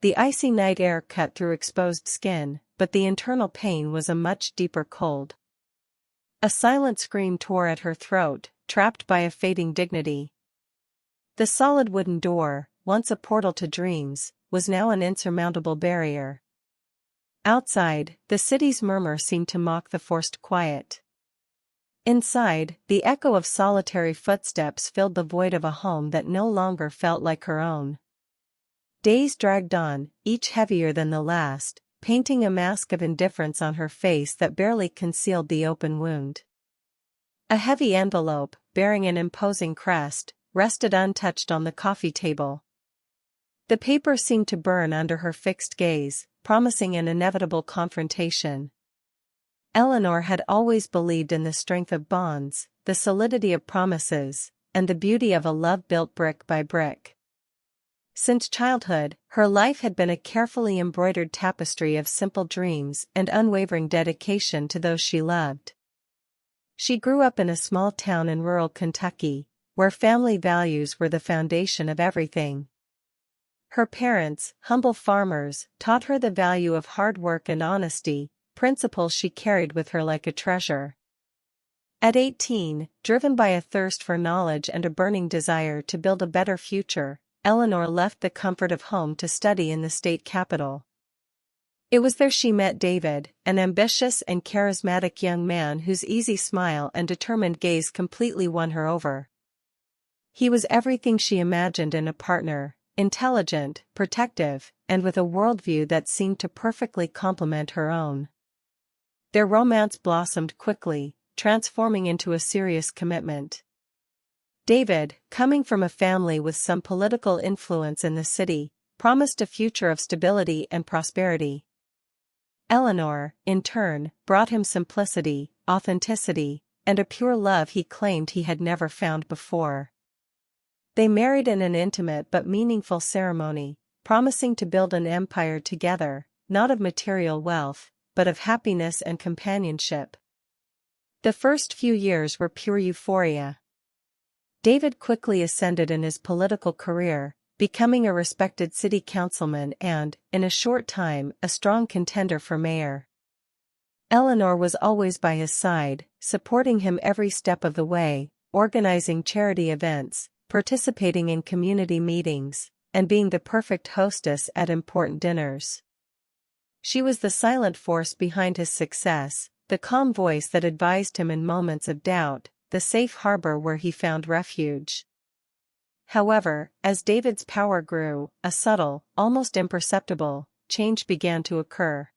The icy night air cut through exposed skin, but the internal pain was a much deeper cold. A silent scream tore at her throat, trapped by a fading dignity. The solid wooden door, once a portal to dreams, was now an insurmountable barrier. Outside, the city's murmur seemed to mock the forced quiet. Inside, the echo of solitary footsteps filled the void of a home that no longer felt like her own. Days dragged on, each heavier than the last, painting a mask of indifference on her face that barely concealed the open wound. A heavy envelope, bearing an imposing crest, rested untouched on the coffee table. The paper seemed to burn under her fixed gaze, promising an inevitable confrontation. Eleanor had always believed in the strength of bonds, the solidity of promises, and the beauty of a love built brick by brick. Since childhood, her life had been a carefully embroidered tapestry of simple dreams and unwavering dedication to those she loved. She grew up in a small town in rural Kentucky, where family values were the foundation of everything. Her parents, humble farmers, taught her the value of hard work and honesty, principles she carried with her like a treasure. At 18, driven by a thirst for knowledge and a burning desire to build a better future, Eleanor left the comfort of home to study in the state capital. It was there she met David, an ambitious and charismatic young man whose easy smile and determined gaze completely won her over. He was everything she imagined in a partner: intelligent, protective, and with a worldview that seemed to perfectly complement her own. Their romance blossomed quickly, transforming into a serious commitment. David, coming from a family with some political influence in the city, promised a future of stability and prosperity. Eleanor, in turn, brought him simplicity, authenticity, and a pure love he claimed he had never found before. They married in an intimate but meaningful ceremony, promising to build an empire together, not of material wealth, but of happiness and companionship. The first few years were pure euphoria. David quickly ascended in his political career, becoming a respected city councilman and, in a short time, a strong contender for mayor. Eleanor was always by his side, supporting him every step of the way, organizing charity events, participating in community meetings, and being the perfect hostess at important dinners. She was the silent force behind his success, the calm voice that advised him in moments of doubt, the safe harbor where he found refuge. However, as David's power grew, a subtle, almost imperceptible, change began to occur.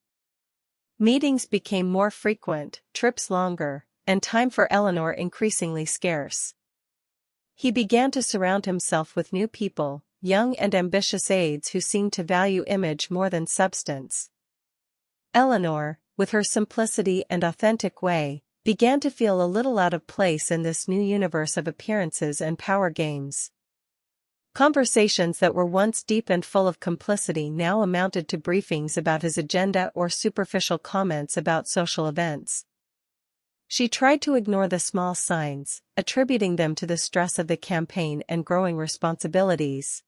Meetings became more frequent, trips longer, and time for Eleanor increasingly scarce. He began to surround himself with new people, young and ambitious aides who seemed to value image more than substance. Eleanor, with her simplicity and authentic way, began to feel a little out of place in this new universe of appearances and power games. Conversations that were once deep and full of complicity now amounted to briefings about his agenda or superficial comments about social events. She tried to ignore the small signs, attributing them to the stress of the campaign and growing responsibilities.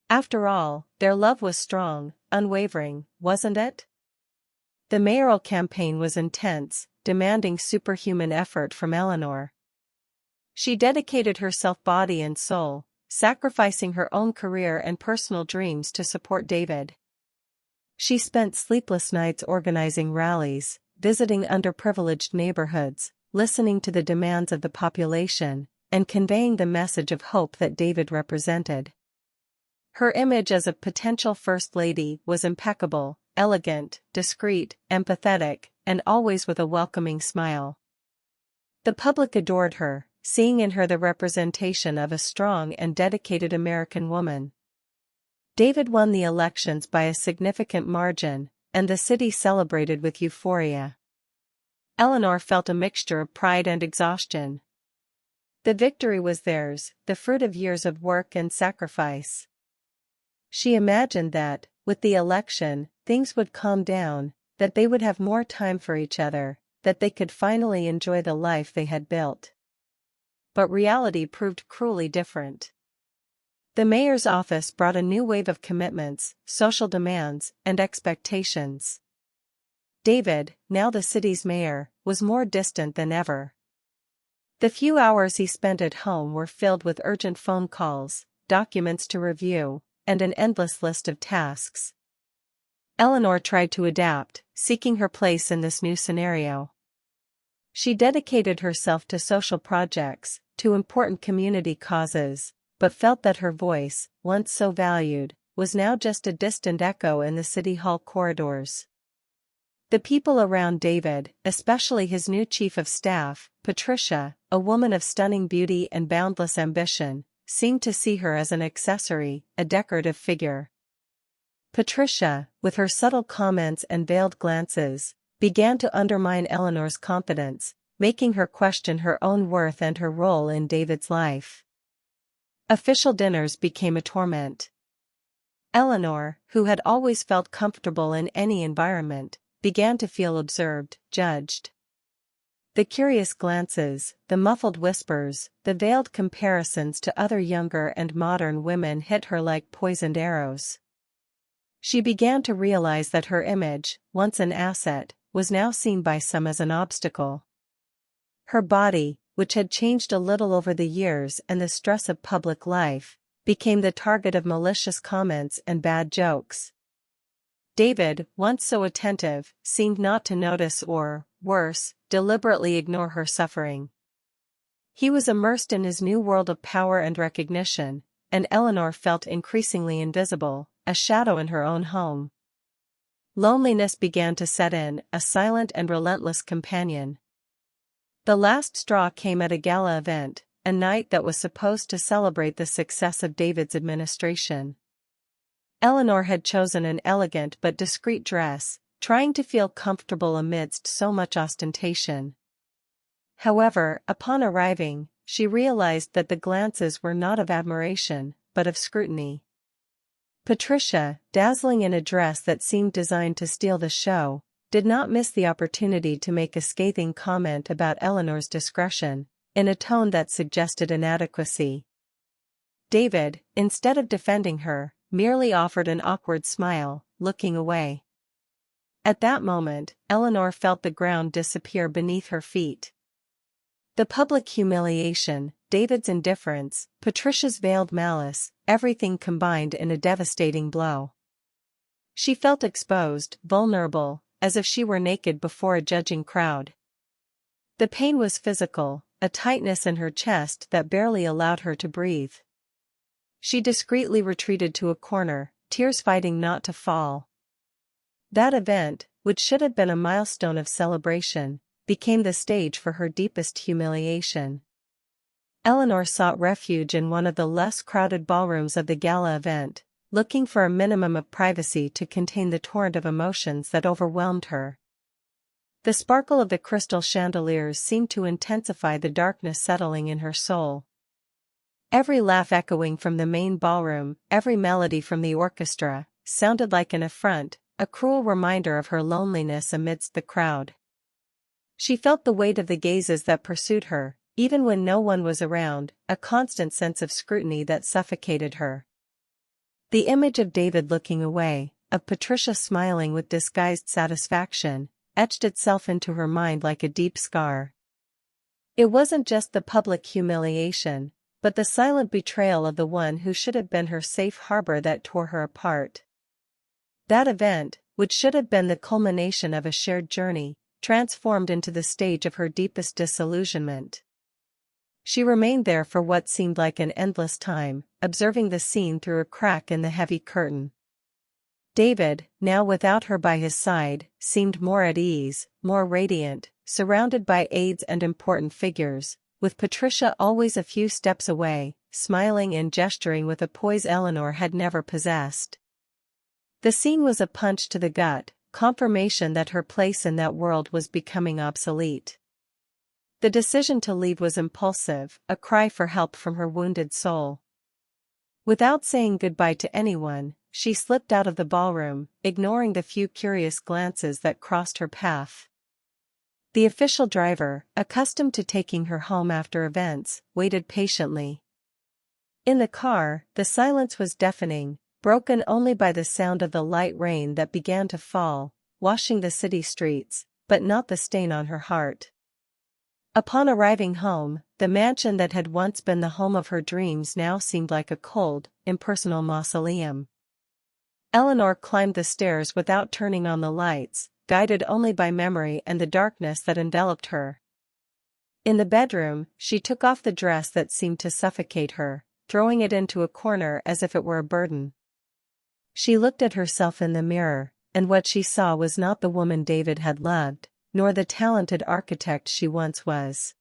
After all, their love was strong, unwavering, wasn't it? The mayoral campaign was intense, demanding superhuman effort from Eleanor. She dedicated herself body and soul, sacrificing her own career and personal dreams to support David. She spent sleepless nights organizing rallies, visiting underprivileged neighborhoods, listening to the demands of the population, and conveying the message of hope that David represented. Her image as a potential First Lady was impeccable, elegant, discreet, empathetic, and always with a welcoming smile. The public adored her, seeing in her the representation of a strong and dedicated American woman. David won the elections by a significant margin, and the city celebrated with euphoria. Eleanor felt a mixture of pride and exhaustion. The victory was theirs, the fruit of years of work and sacrifice. She imagined that, with the election, things would calm down, that they would have more time for each other, that they could finally enjoy the life they had built. But reality proved cruelly different. The mayor's office brought a new wave of commitments, social demands, and expectations. David, now the city's mayor, was more distant than ever. The few hours he spent at home were filled with urgent phone calls, documents to review, and an endless list of tasks. Eleanor tried to adapt, seeking her place in this new scenario. She dedicated herself to social projects, to important community causes, but felt that her voice, once so valued, was now just a distant echo in the city hall corridors. The people around David, especially his new chief of staff, Patricia, a woman of stunning beauty and boundless ambition, seemed to see her as an accessory, a decorative figure. Patricia, with her subtle comments and veiled glances, began to undermine Eleanor's confidence, making her question her own worth and her role in David's life. Official dinners became a torment. Eleanor, who had always felt comfortable in any environment, began to feel observed, judged. The curious glances, the muffled whispers, the veiled comparisons to other younger and modern women hit her like poisoned arrows. She began to realize that her image, once an asset, was now seen by some as an obstacle. Her body, which had changed a little over the years and the stress of public life, became the target of malicious comments and bad jokes. David, once so attentive, seemed not to notice or, worse, deliberately ignore her suffering. He was immersed in his new world of power and recognition, and Eleanor felt increasingly invisible, a shadow in her own home. Loneliness began to set in, a silent and relentless companion. The last straw came at a gala event, a night that was supposed to celebrate the success of David's administration. Eleanor had chosen an elegant but discreet dress, trying to feel comfortable amidst so much ostentation. However, upon arriving, she realized that the glances were not of admiration, but of scrutiny. Patricia, dazzling in a dress that seemed designed to steal the show, did not miss the opportunity to make a scathing comment about Eleanor's discretion, in a tone that suggested inadequacy. David, instead of defending her, merely offered an awkward smile, looking away. At that moment, Eleanor felt the ground disappear beneath her feet. The public humiliation, David's indifference, Patricia's veiled malice, everything combined in a devastating blow. She felt exposed, vulnerable, as if she were naked before a judging crowd. The pain was physical, a tightness in her chest that barely allowed her to breathe. She discreetly retreated to a corner, tears fighting not to fall. That event, which should have been a milestone of celebration, became the stage for her deepest humiliation. Eleanor sought refuge in one of the less crowded ballrooms of the gala event, looking for a minimum of privacy to contain the torrent of emotions that overwhelmed her. The sparkle of the crystal chandeliers seemed to intensify the darkness settling in her soul. Every laugh echoing from the main ballroom, every melody from the orchestra, sounded like an affront, a cruel reminder of her loneliness amidst the crowd. She felt the weight of the gazes that pursued her, even when no one was around, a constant sense of scrutiny that suffocated her. The image of David looking away, of Patricia smiling with disguised satisfaction, etched itself into her mind like a deep scar. It wasn't just the public humiliation, but the silent betrayal of the one who should have been her safe harbor that tore her apart. That event, which should have been the culmination of a shared journey, transformed into the stage of her deepest disillusionment. She remained there for what seemed like an endless time, observing the scene through a crack in the heavy curtain. David, now without her by his side, seemed more at ease, more radiant, surrounded by aides and important figures, with Patricia always a few steps away, smiling and gesturing with a poise Eleanor had never possessed. The scene was a punch to the gut, confirmation that her place in that world was becoming obsolete. The decision to leave was impulsive, a cry for help from her wounded soul. Without saying goodbye to anyone, she slipped out of the ballroom, ignoring the few curious glances that crossed her path. The official driver, accustomed to taking her home after events, waited patiently. In the car, the silence was deafening, broken only by the sound of the light rain that began to fall, washing the city streets, but not the stain on her heart. Upon arriving home, the mansion that had once been the home of her dreams now seemed like a cold, impersonal mausoleum. Eleanor climbed the stairs without turning on the lights, guided only by memory and the darkness that enveloped her. In the bedroom, she took off the dress that seemed to suffocate her, throwing it into a corner as if it were a burden. She looked at herself in the mirror, and what she saw was not the woman David had loved, nor the talented architect she once was.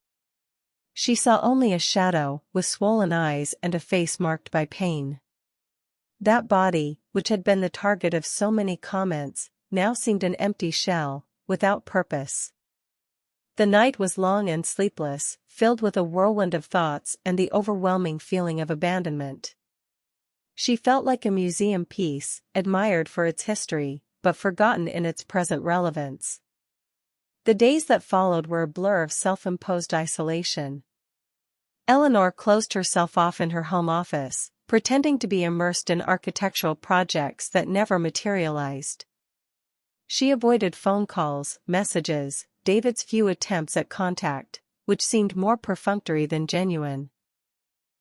She saw only a shadow, with swollen eyes and a face marked by pain. That body, which had been the target of so many comments, now seemed an empty shell, without purpose. The night was long and sleepless, filled with a whirlwind of thoughts and the overwhelming feeling of abandonment. She felt like a museum piece, admired for its history, but forgotten in its present relevance. The days that followed were a blur of self-imposed isolation. Eleanor closed herself off in her home office, pretending to be immersed in architectural projects that never materialized. She avoided phone calls, messages, David's few attempts at contact, which seemed more perfunctory than genuine.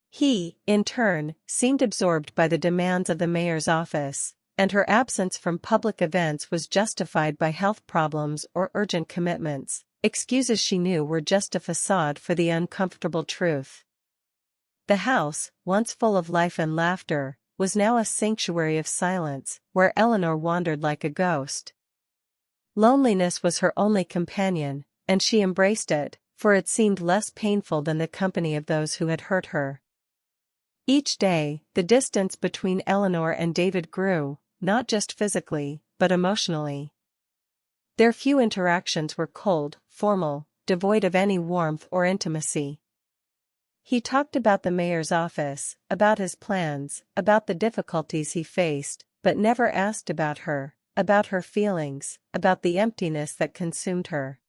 He, in turn, seemed absorbed by the demands of the mayor's office, and her absence from public events was justified by health problems or urgent commitments, excuses she knew were just a facade for the uncomfortable truth. The house, once full of life and laughter, was now a sanctuary of silence, where Eleanor wandered like a ghost. Loneliness was her only companion, and she embraced it, for it seemed less painful than the company of those who had hurt her. Each day, the distance between Eleanor and David grew, not just physically, but emotionally. Their few interactions were cold, formal, devoid of any warmth or intimacy. He talked about the mayor's office, about his plans, about the difficulties he faced, but never asked about her feelings, about the emptiness that consumed her.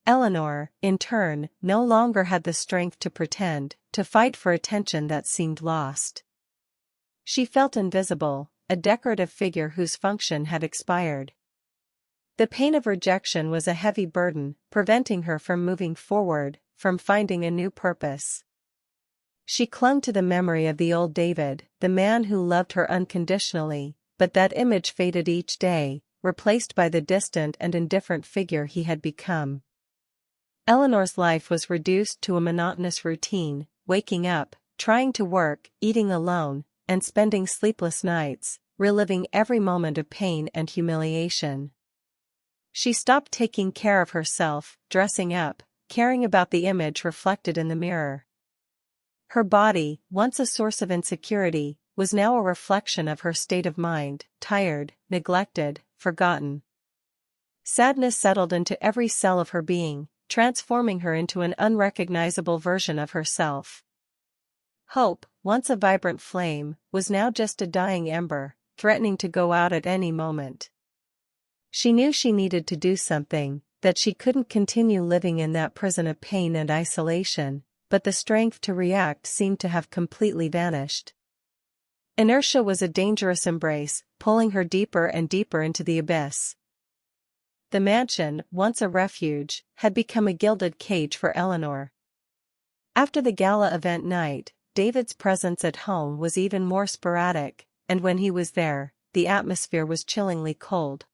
Eleanor, in turn, no longer had the strength to pretend, to fight for attention that seemed lost. She felt invisible, a decorative figure whose function had expired. The pain of rejection was a heavy burden, preventing her from moving forward, from finding a new purpose. She clung to the memory of the old David, the man who loved her unconditionally, but that image faded each day, replaced by the distant and indifferent figure he had become. Eleanor's life was reduced to a monotonous routine, waking up, trying to work, eating alone, and spending sleepless nights, reliving every moment of pain and humiliation. She stopped taking care of herself, dressing up, caring about the image reflected in the mirror. Her body, once a source of insecurity, was now a reflection of her state of mind, tired, neglected, forgotten. Sadness settled into every cell of her being, transforming her into an unrecognizable version of herself. Hope, once a vibrant flame, was now just a dying ember, threatening to go out at any moment. She knew she needed to do something, that she couldn't continue living in that prison of pain and isolation, but the strength to react seemed to have completely vanished. Inertia was a dangerous embrace, pulling her deeper and deeper into the abyss. The mansion, once a refuge, had become a gilded cage for Eleanor. After the gala event night, David's presence at home was even more sporadic, and when he was there, the atmosphere was chillingly cold.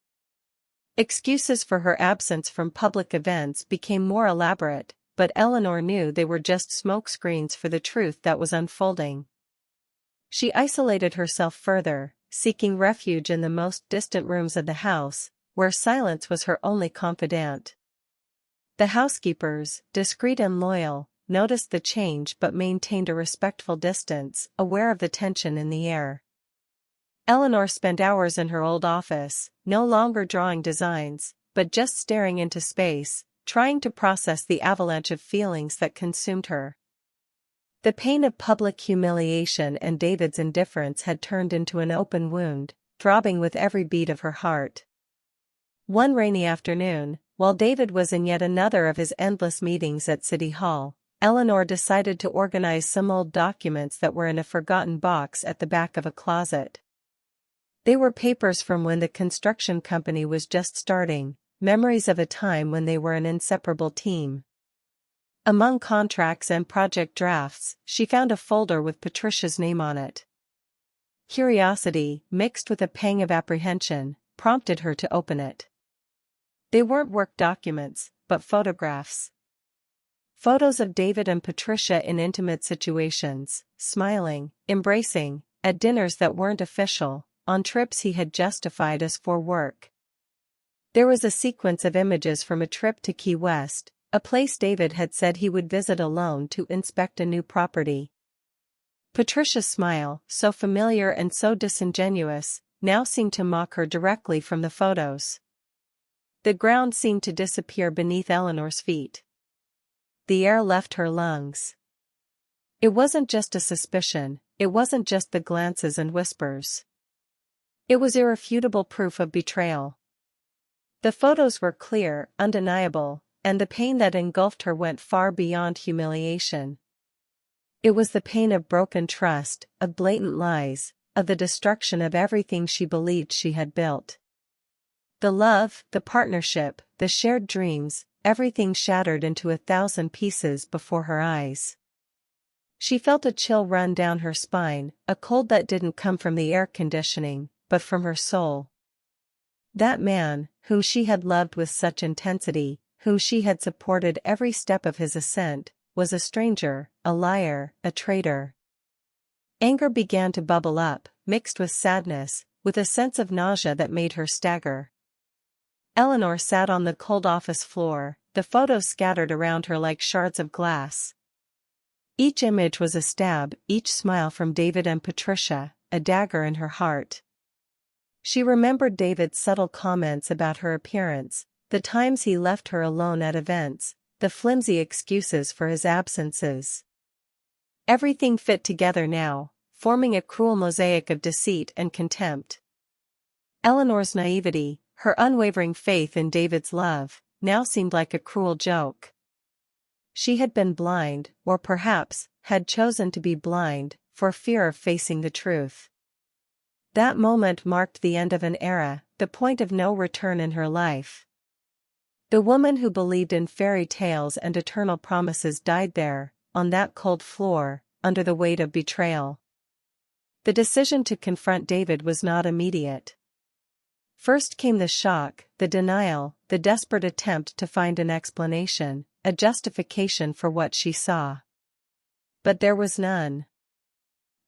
Excuses for her absence from public events became more elaborate, but Eleanor knew they were just smokescreens for the truth that was unfolding. She isolated herself further, seeking refuge in the most distant rooms of the house, where silence was her only confidant. The housekeepers, discreet and loyal, noticed the change but maintained a respectful distance, aware of the tension in the air. Eleanor spent hours in her old office, no longer drawing designs, but just staring into space, trying to process the avalanche of feelings that consumed her. The pain of public humiliation and David's indifference had turned into an open wound, throbbing with every beat of her heart. One rainy afternoon, while David was in yet another of his endless meetings at City Hall, Eleanor decided to organize some old documents that were in a forgotten box at the back of a closet. They were papers from when the construction company was just starting, memories of a time when they were an inseparable team. Among contracts and project drafts, she found a folder with Patricia's name on it. Curiosity, mixed with a pang of apprehension, prompted her to open it. They weren't work documents, but photographs. Photos of David and Patricia in intimate situations, smiling, embracing, at dinners that weren't official, on trips he had justified as for work. There was a sequence of images from a trip to Key West, a place David had said he would visit alone to inspect a new property. Patricia's smile, so familiar and so disingenuous, now seemed to mock her directly from the photos. The ground seemed to disappear beneath Eleanor's feet. The air left her lungs. It wasn't just a suspicion, it wasn't just the glances and whispers. It was irrefutable proof of betrayal. The photos were clear, undeniable, and the pain that engulfed her went far beyond humiliation. It was the pain of broken trust, of blatant lies, of the destruction of everything she believed she had built. The love, the partnership, the shared dreams, everything shattered into 1,000 pieces before her eyes. She felt a chill run down her spine, a cold that didn't come from the air conditioning, but from her soul. That man, whom she had loved with such intensity, whom she had supported every step of his ascent, was a stranger, a liar, a traitor. Anger began to bubble up, mixed with sadness, with a sense of nausea that made her stagger. Eleanor sat on the cold office floor, the photos scattered around her like shards of glass. Each image was a stab, each smile from David and Patricia, a dagger in her heart. She remembered David's subtle comments about her appearance, the times he left her alone at events, the flimsy excuses for his absences. Everything fit together now, forming a cruel mosaic of deceit and contempt. Eleanor's naivety, her unwavering faith in David's love, now seemed like a cruel joke. She had been blind, or perhaps, had chosen to be blind, for fear of facing the truth. That moment marked the end of an era, the point of no return in her life. The woman who believed in fairy tales and eternal promises died there, on that cold floor, under the weight of betrayal. The decision to confront David was not immediate. First came the shock, the denial, the desperate attempt to find an explanation, a justification for what she saw. But there was none.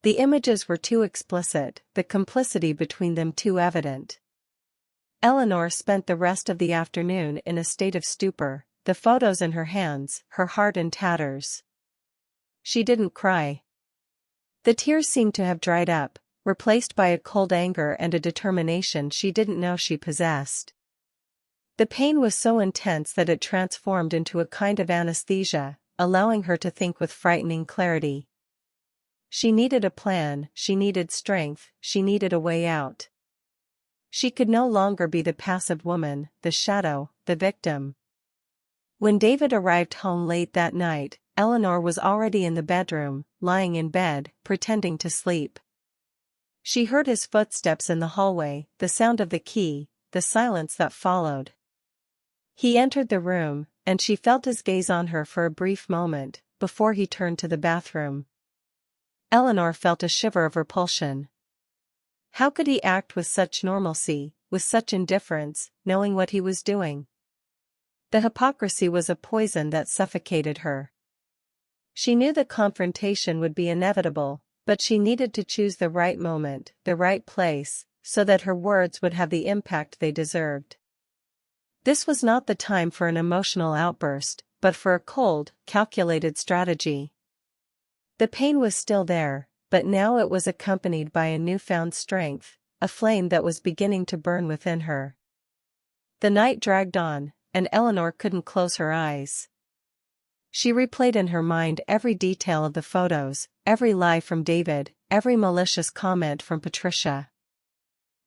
The images were too explicit, the complicity between them too evident. Eleanor spent the rest of the afternoon in a state of stupor, the photos in her hands, her heart in tatters. She didn't cry. The tears seemed to have dried up, replaced by a cold anger and a determination she didn't know she possessed. The pain was so intense that it transformed into a kind of anesthesia, allowing her to think with frightening clarity. She needed a plan, she needed strength, she needed a way out. She could no longer be the passive woman, the shadow, the victim. When David arrived home late that night, Eleanor was already in the bedroom, lying in bed, pretending to sleep. She heard his footsteps in the hallway, the sound of the key, the silence that followed. He entered the room, and she felt his gaze on her for a brief moment, before he turned to the bathroom. Eleanor felt a shiver of repulsion. How could he act with such normalcy, with such indifference, knowing what he was doing? The hypocrisy was a poison that suffocated her. She knew the confrontation would be inevitable, but she needed to choose the right moment, the right place, so that her words would have the impact they deserved. This was not the time for an emotional outburst, but for a cold, calculated strategy. The pain was still there, but now it was accompanied by a newfound strength, a flame that was beginning to burn within her. The night dragged on, and Eleanor couldn't close her eyes. She replayed in her mind every detail of the photos, every lie from David, every malicious comment from Patricia.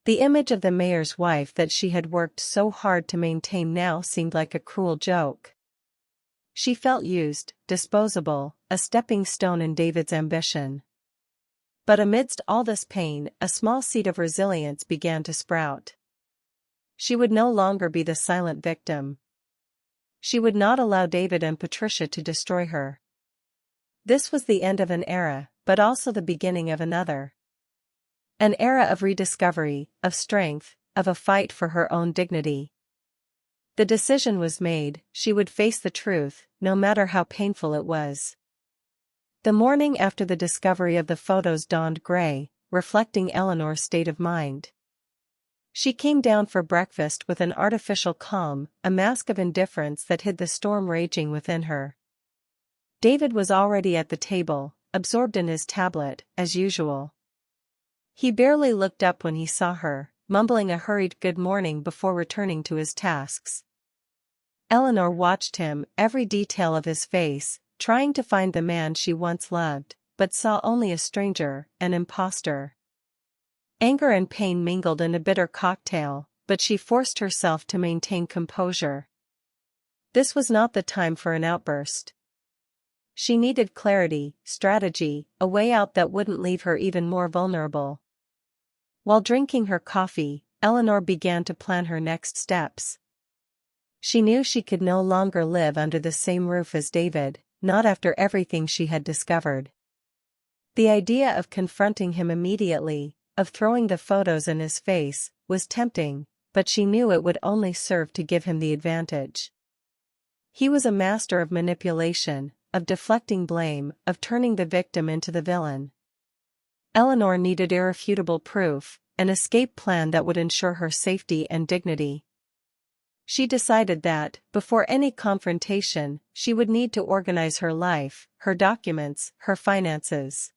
The image of the mayor's wife that she had worked so hard to maintain now seemed like a cruel joke. She felt used, disposable, a stepping stone in David's ambition. But amidst all this pain, a small seed of resilience began to sprout. She would no longer be the silent victim. She would not allow David and Patricia to destroy her. This was the end of an era, but also the beginning of another. An era of rediscovery, of strength, of a fight for her own dignity. The decision was made, she would face the truth, no matter how painful it was. The morning after the discovery of the photos dawned gray, reflecting Eleanor's state of mind. She came down for breakfast with an artificial calm, a mask of indifference that hid the storm raging within her. David was already at the table, absorbed in his tablet, as usual. He barely looked up when he saw her, mumbling a hurried good morning before returning to his tasks. Eleanor watched him, every detail of his face, trying to find the man she once loved, but saw only a stranger, an imposter. Anger and pain mingled in a bitter cocktail, but she forced herself to maintain composure. This was not the time for an outburst. She needed clarity, strategy, a way out that wouldn't leave her even more vulnerable. While drinking her coffee, Eleanor began to plan her next steps. She knew she could no longer live under the same roof as David, not after everything she had discovered. The idea of confronting him immediately, of throwing the photos in his face, was tempting, but she knew it would only serve to give him the advantage. He was a master of manipulation, of deflecting blame, of turning the victim into the villain. Eleanor needed irrefutable proof, an escape plan that would ensure her safety and dignity. She decided that, before any confrontation, she would need to organize her life, her documents, her finances.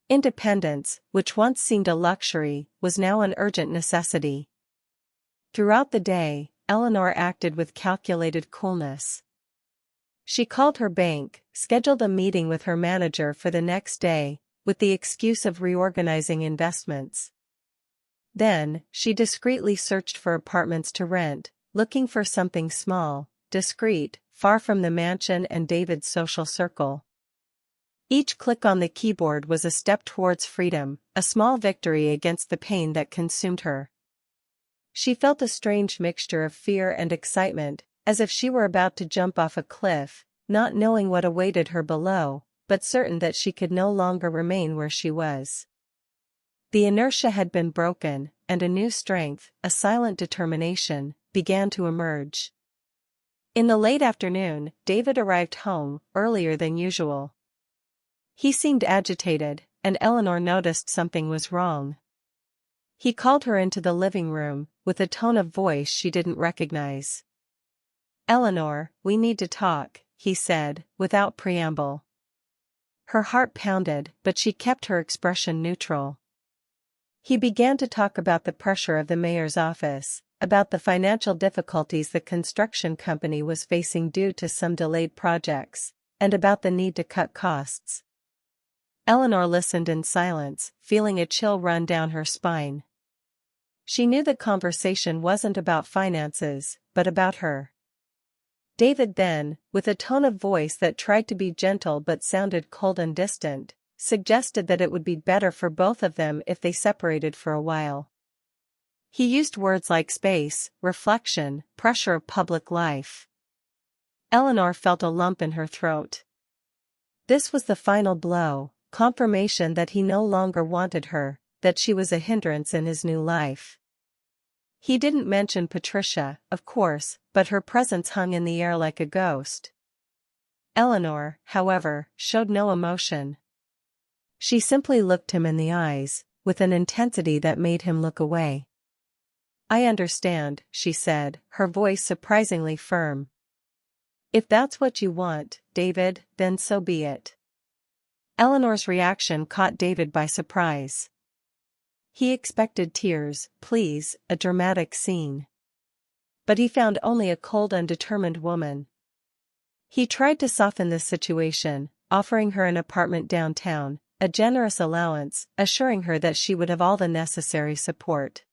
Independence, which once seemed a luxury, was now an urgent necessity. Throughout the day, Eleanor acted with calculated coolness. She called her bank, scheduled a meeting with her manager for the next day, with the excuse of reorganizing investments. Then, she discreetly searched for apartments to rent, looking for something small, discreet, far from the mansion and David's social circle. Each click on the keyboard was a step towards freedom, a small victory against the pain that consumed her. She felt a strange mixture of fear and excitement, as if she were about to jump off a cliff, not knowing what awaited her below, but certain that she could no longer remain where she was. The inertia had been broken, and a new strength, a silent determination, began to emerge. In the late afternoon, David arrived home, earlier than usual. He seemed agitated, and Eleanor noticed something was wrong. He called her into the living room, with a tone of voice she didn't recognize. "Eleanor, we need to talk," he said, without preamble. Her heart pounded, but she kept her expression neutral. He began to talk about the pressure of the mayor's office, about the financial difficulties the construction company was facing due to some delayed projects, and about the need to cut costs. Eleanor listened in silence, feeling a chill run down her spine. She knew the conversation wasn't about finances, but about her. David then, with a tone of voice that tried to be gentle but sounded cold and distant, suggested that it would be better for both of them if they separated for a while. He used words like space, reflection, pressure of public life. Eleanor felt a lump in her throat. This was the final blow, confirmation that he no longer wanted her, that she was a hindrance in his new life. He didn't mention Patricia, of course, but her presence hung in the air like a ghost. Eleanor, however, showed no emotion. She simply looked him in the eyes, with an intensity that made him look away. "I understand," she said, her voice surprisingly firm. "If that's what you want, David, then so be it." Eleanor's reaction caught David by surprise. He expected tears, pleas, a dramatic scene. But he found only a cold and determined woman. He tried to soften the situation, offering her an apartment downtown, a generous allowance, assuring her that she would have all the necessary support.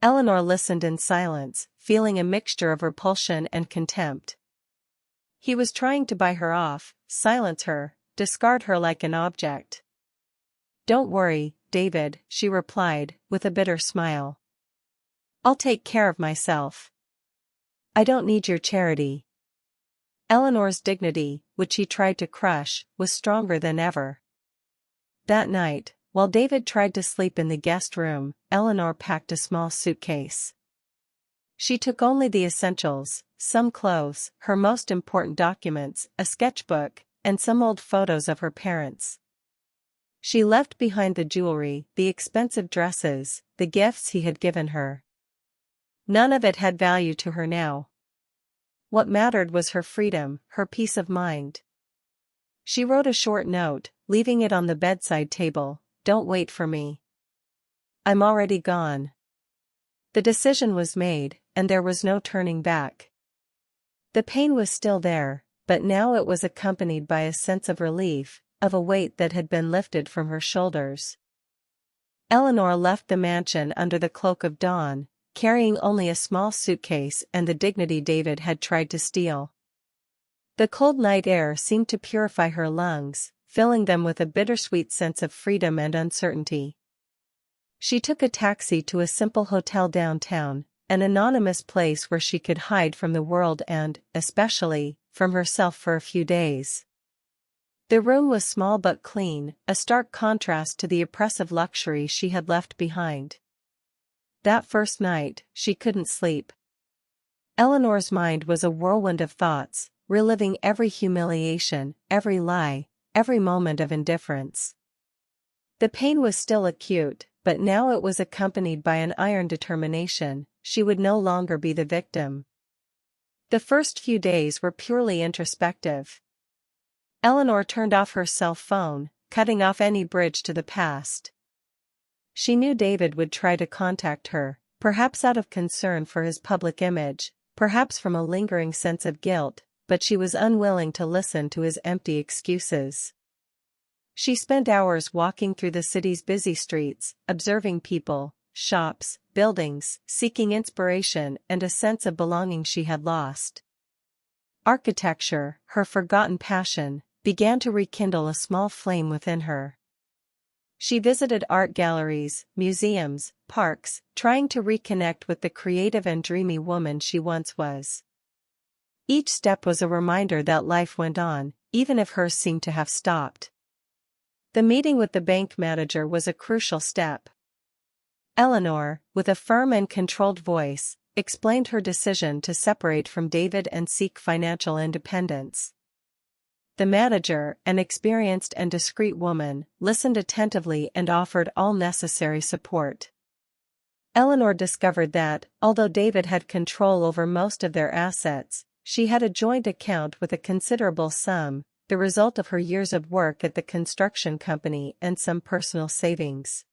Eleanor listened in silence, feeling a mixture of repulsion and contempt. He was trying to buy her off, silence her, discard her like an object. "Don't worry, David," she replied, with a bitter smile. "I'll take care of myself. I don't need your charity." Eleanor's dignity, which he tried to crush, was stronger than ever. That night, while David tried to sleep in the guest room, Eleanor packed a small suitcase. She took only the essentials, some clothes, her most important documents, a sketchbook, and some old photos of her parents. She left behind the jewelry, the expensive dresses, the gifts he had given her. None of it had value to her now. What mattered was her freedom, her peace of mind. She wrote a short note, leaving it on the bedside table. "Don't wait for me. I'm already gone." The decision was made, and there was no turning back. The pain was still there, but now it was accompanied by a sense of relief, of a weight that had been lifted from her shoulders. Eleanor left the mansion under the cloak of dawn, carrying only a small suitcase and the dignity David had tried to steal. The cold night air seemed to purify her lungs, filling them with a bittersweet sense of freedom and uncertainty. She took a taxi to a simple hotel downtown, an anonymous place where she could hide from the world and, especially, from herself for a few days. The room was small but clean, a stark contrast to the oppressive luxury she had left behind. That first night, she couldn't sleep. Eleanor's mind was a whirlwind of thoughts, reliving every humiliation, every lie, every moment of indifference. The pain was still acute, but now it was accompanied by an iron determination. She would no longer be the victim. The first few days were purely introspective. Eleanor turned off her cell phone, cutting off any bridge to the past. She knew David would try to contact her, perhaps out of concern for his public image, perhaps from a lingering sense of guilt, but she was unwilling to listen to his empty excuses. She spent hours walking through the city's busy streets, observing people, shops, buildings, seeking inspiration and a sense of belonging she had lost. Architecture, her forgotten passion, began to rekindle a small flame within her. She visited art galleries, museums, parks, trying to reconnect with the creative and dreamy woman she once was. Each step was a reminder that life went on, even if hers seemed to have stopped. The meeting with the bank manager was a crucial step. Eleanor, with a firm and controlled voice, explained her decision to separate from David and seek financial independence. The manager, an experienced and discreet woman, listened attentively and offered all necessary support. Eleanor discovered that, although David had control over most of their assets, she had a joint account with a considerable sum, the result of her years of work at the construction company and some personal savings.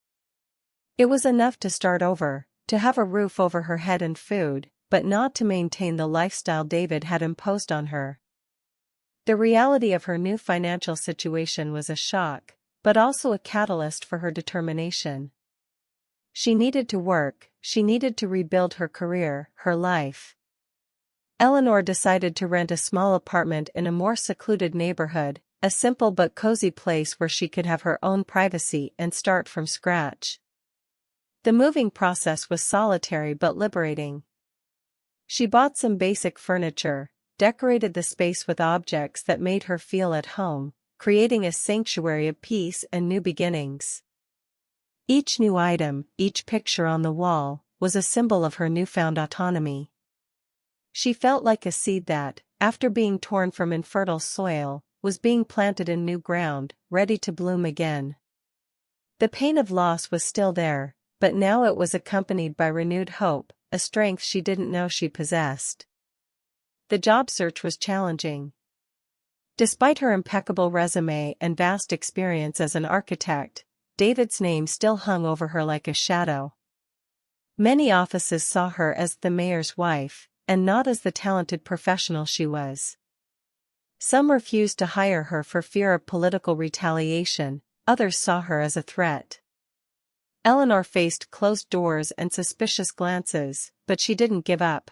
It was enough to start over, to have a roof over her head and food, but not to maintain the lifestyle David had imposed on her. The reality of her new financial situation was a shock, but also a catalyst for her determination. She needed to work, she needed to rebuild her career, her life. Eleanor decided to rent a small apartment in a more secluded neighborhood, a simple but cozy place where she could have her own privacy and start from scratch. The moving process was solitary but liberating. She bought some basic furniture, decorated the space with objects that made her feel at home, creating a sanctuary of peace and new beginnings. Each new item, each picture on the wall, was a symbol of her newfound autonomy. She felt like a seed that, after being torn from infertile soil, was being planted in new ground, ready to bloom again. The pain of loss was still there, but now it was accompanied by renewed hope, a strength she didn't know she possessed. The job search was challenging. Despite her impeccable resume and vast experience as an architect, David's name still hung over her like a shadow. Many offices saw her as the mayor's wife, and not as the talented professional she was. Some refused to hire her for fear of political retaliation, others saw her as a threat. Eleanor faced closed doors and suspicious glances, but she didn't give up.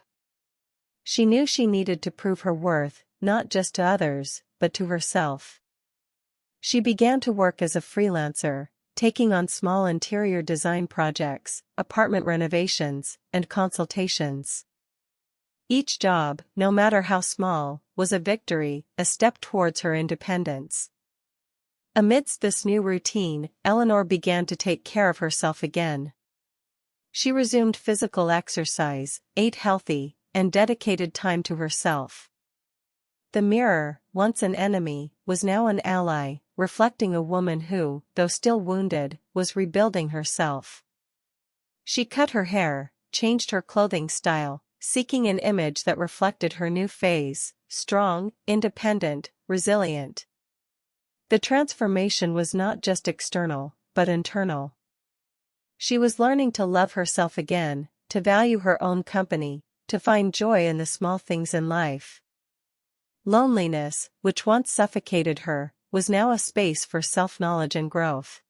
She knew she needed to prove her worth, not just to others, but to herself. She began to work as a freelancer, taking on small interior design projects, apartment renovations, and consultations. Each job, no matter how small, was a victory, a step towards her independence. Amidst this new routine, Eleanor began to take care of herself again. She resumed physical exercise, ate healthy, and dedicated time to herself. The mirror, once an enemy, was now an ally, reflecting a woman who, though still wounded, was rebuilding herself. She cut her hair, changed her clothing style, seeking an image that reflected her new phase, strong, independent, resilient. The transformation was not just external, but internal. She was learning to love herself again, to value her own company, to find joy in the small things in life. Loneliness, which once suffocated her, was now a space for self-knowledge and growth.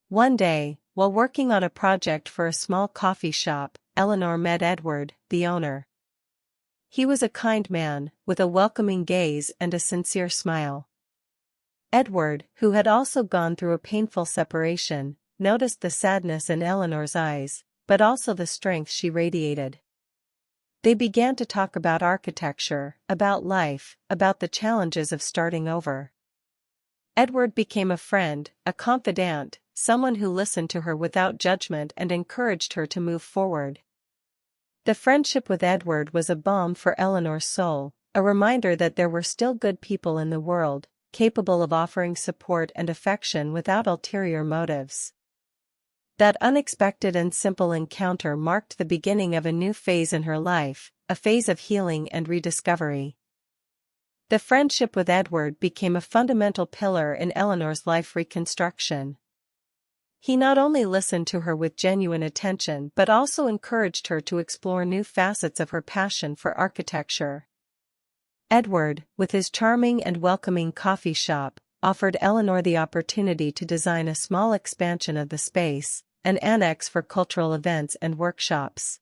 One day, while working on a project for a small coffee shop, Eleanor met Edward, the owner. He was a kind man, with a welcoming gaze and a sincere smile. Edward, who had also gone through a painful separation, noticed the sadness in Eleanor's eyes, but also the strength she radiated. They began to talk about architecture, about life, about the challenges of starting over. Edward became a friend, a confidant, someone who listened to her without judgment and encouraged her to move forward. The friendship with Edward was a balm for Eleanor's soul, a reminder that there were still good people in the world, capable of offering support and affection without ulterior motives. That unexpected and simple encounter marked the beginning of a new phase in her life, a phase of healing and rediscovery. The friendship with Edward became a fundamental pillar in Eleanor's life reconstruction. He not only listened to her with genuine attention but also encouraged her to explore new facets of her passion for architecture. Edward, with his charming and welcoming coffee shop, offered Eleanor the opportunity to design a small expansion of the space, an annex for cultural events and workshops.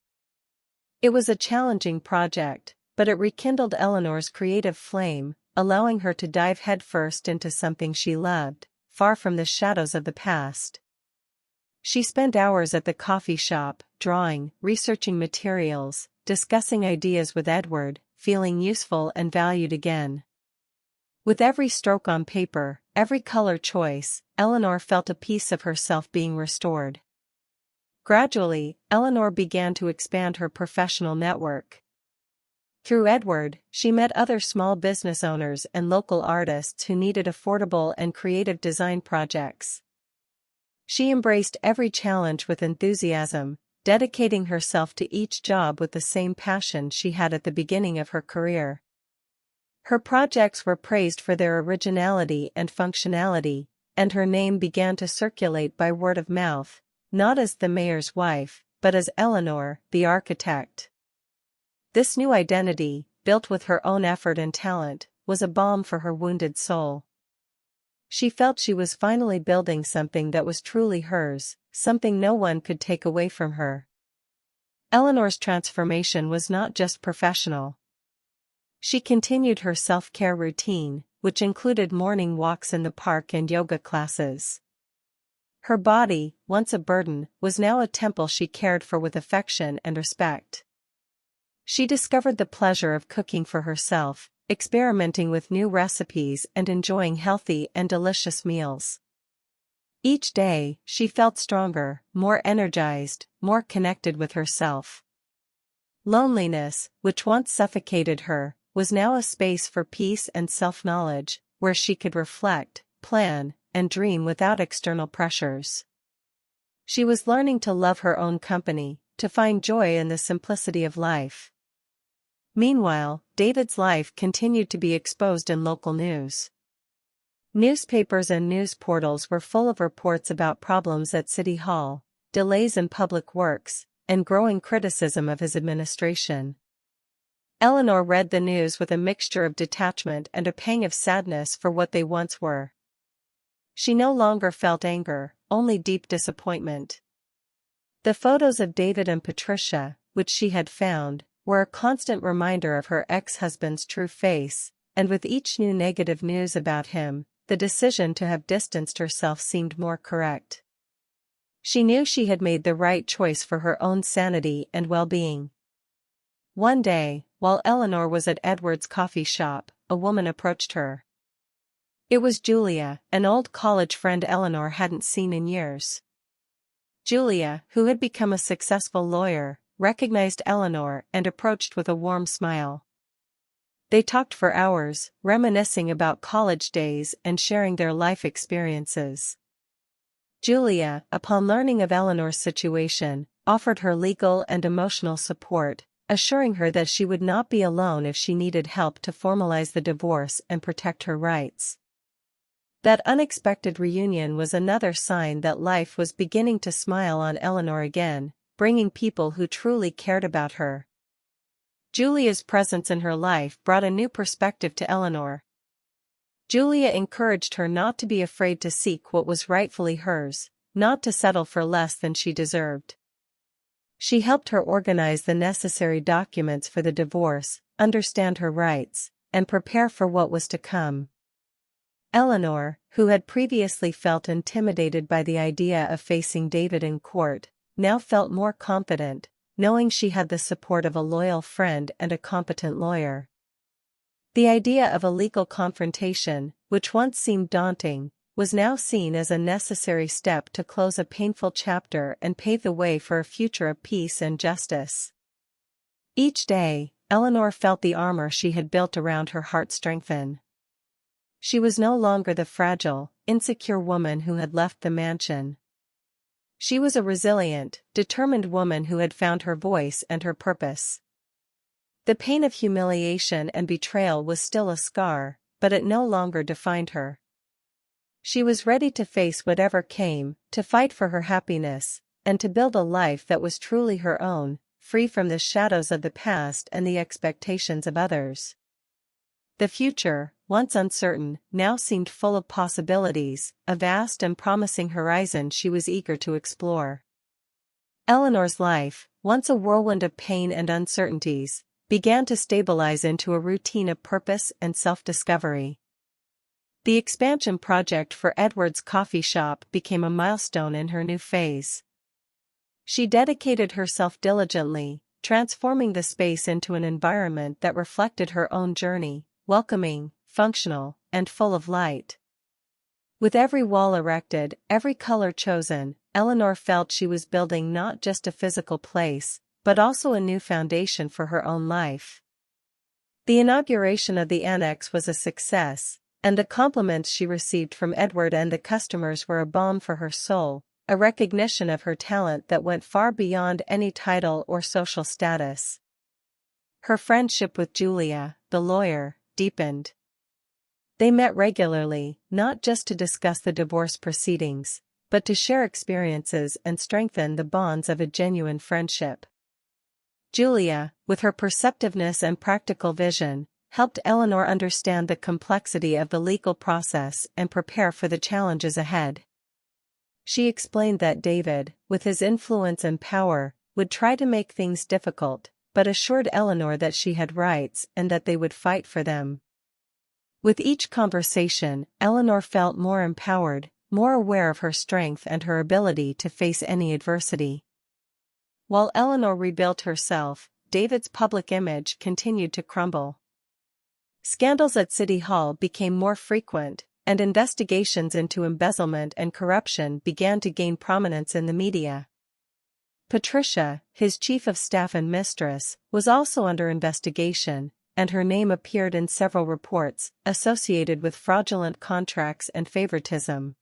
It was a challenging project, but it rekindled Eleanor's creative flame, allowing her to dive headfirst into something she loved, far from the shadows of the past. She spent hours at the coffee shop, drawing, researching materials, discussing ideas with Edward, feeling useful and valued again. With every stroke on paper, every color choice, Eleanor felt a piece of herself being restored. Gradually, Eleanor began to expand her professional network. Through Edward, she met other small business owners and local artists who needed affordable and creative design projects. She embraced every challenge with enthusiasm, dedicating herself to each job with the same passion she had at the beginning of her career. Her projects were praised for their originality and functionality, and her name began to circulate by word of mouth, not as the mayor's wife, but as Eleanor, the architect. This new identity, built with her own effort and talent, was a balm for her wounded soul. She felt she was finally building something that was truly hers, something no one could take away from her. Eleanor's transformation was not just professional. She continued her self-care routine, which included morning walks in the park and yoga classes. Her body, once a burden, was now a temple she cared for with affection and respect. She discovered the pleasure of cooking for herself, experimenting with new recipes and enjoying healthy and delicious meals. Each day, she felt stronger, more energized, more connected with herself. Loneliness, which once suffocated her, was now a space for peace and self-knowledge, where she could reflect, plan, and dream without external pressures. She was learning to love her own company, to find joy in the simplicity of life. Meanwhile, David's life continued to be exposed in local news. Newspapers and news portals were full of reports about problems at City Hall, delays in public works, and growing criticism of his administration. Eleanor read the news with a mixture of detachment and a pang of sadness for what they once were. She no longer felt anger, only deep disappointment. The photos of David and Patricia, which she had found, were a constant reminder of her ex-husband's true face, and with each new negative news about him, the decision to have distanced herself seemed more correct. She knew she had made the right choice for her own sanity and well-being. One day, while Eleanor was at Edward's coffee shop, a woman approached her. It was Julia, an old college friend Eleanor hadn't seen in years. Julia, who had become a successful lawyer, recognized Eleanor and approached with a warm smile. They talked for hours, reminiscing about college days and sharing their life experiences. Julia, upon learning of Eleanor's situation, offered her legal and emotional support, assuring her that she would not be alone if she needed help to formalize the divorce and protect her rights. That unexpected reunion was another sign that life was beginning to smile on Eleanor again, bringing people who truly cared about her. Julia's presence in her life brought a new perspective to Eleanor. Julia encouraged her not to be afraid to seek what was rightfully hers, not to settle for less than she deserved. She helped her organize the necessary documents for the divorce, understand her rights, and prepare for what was to come. Eleanor, who had previously felt intimidated by the idea of facing David in court, now felt more confident, knowing she had the support of a loyal friend and a competent lawyer. The idea of a legal confrontation, which once seemed daunting, was now seen as a necessary step to close a painful chapter and pave the way for a future of peace and justice. Each day, Eleanor felt the armor she had built around her heart strengthen. She was no longer the fragile, insecure woman who had left the mansion. She was a resilient, determined woman who had found her voice and her purpose. The pain of humiliation and betrayal was still a scar, but it no longer defined her. She was ready to face whatever came, to fight for her happiness, and to build a life that was truly her own, free from the shadows of the past and the expectations of others. The future, once uncertain, now seemed full of possibilities, a vast and promising horizon she was eager to explore. Eleanor's life, once a whirlwind of pain and uncertainties, began to stabilize into a routine of purpose and self-discovery. The expansion project for Edward's coffee shop became a milestone in her new phase. She dedicated herself diligently, transforming the space into an environment that reflected her own journey, welcoming, functional, and full of light. With every wall erected, every color chosen, Eleanor felt she was building not just a physical place, but also a new foundation for her own life. The inauguration of the annex was a success, and the compliments she received from Edward and the customers were a balm for her soul, a recognition of her talent that went far beyond any title or social status. Her friendship with Julia, the lawyer, deepened. They met regularly, not just to discuss the divorce proceedings, but to share experiences and strengthen the bonds of a genuine friendship. Julia, with her perceptiveness and practical vision, helped Eleanor understand the complexity of the legal process and prepare for the challenges ahead. She explained that David, with his influence and power, would try to make things difficult, but assured Eleanor that she had rights and that they would fight for them. With each conversation, Eleanor felt more empowered, more aware of her strength and her ability to face any adversity. While Eleanor rebuilt herself, David's public image continued to crumble. Scandals at City Hall became more frequent, and investigations into embezzlement and corruption began to gain prominence in the media. Patricia, his chief of staff and mistress, was also under investigation, and her name appeared in several reports associated with fraudulent contracts and favoritism.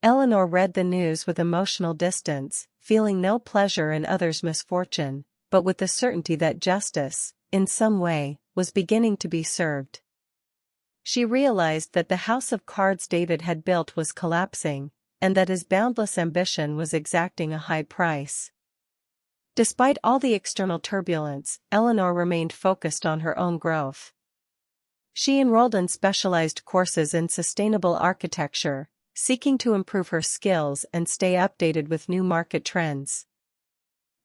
Eleanor read the news with emotional distance, feeling no pleasure in others' misfortune, but with the certainty that justice, in some way, was beginning to be served. She realized that the house of cards David had built was collapsing, and that his boundless ambition was exacting a high price. Despite all the external turbulence, Eleanor remained focused on her own growth. She enrolled in specialized courses in sustainable architecture, seeking to improve her skills and stay updated with new market trends.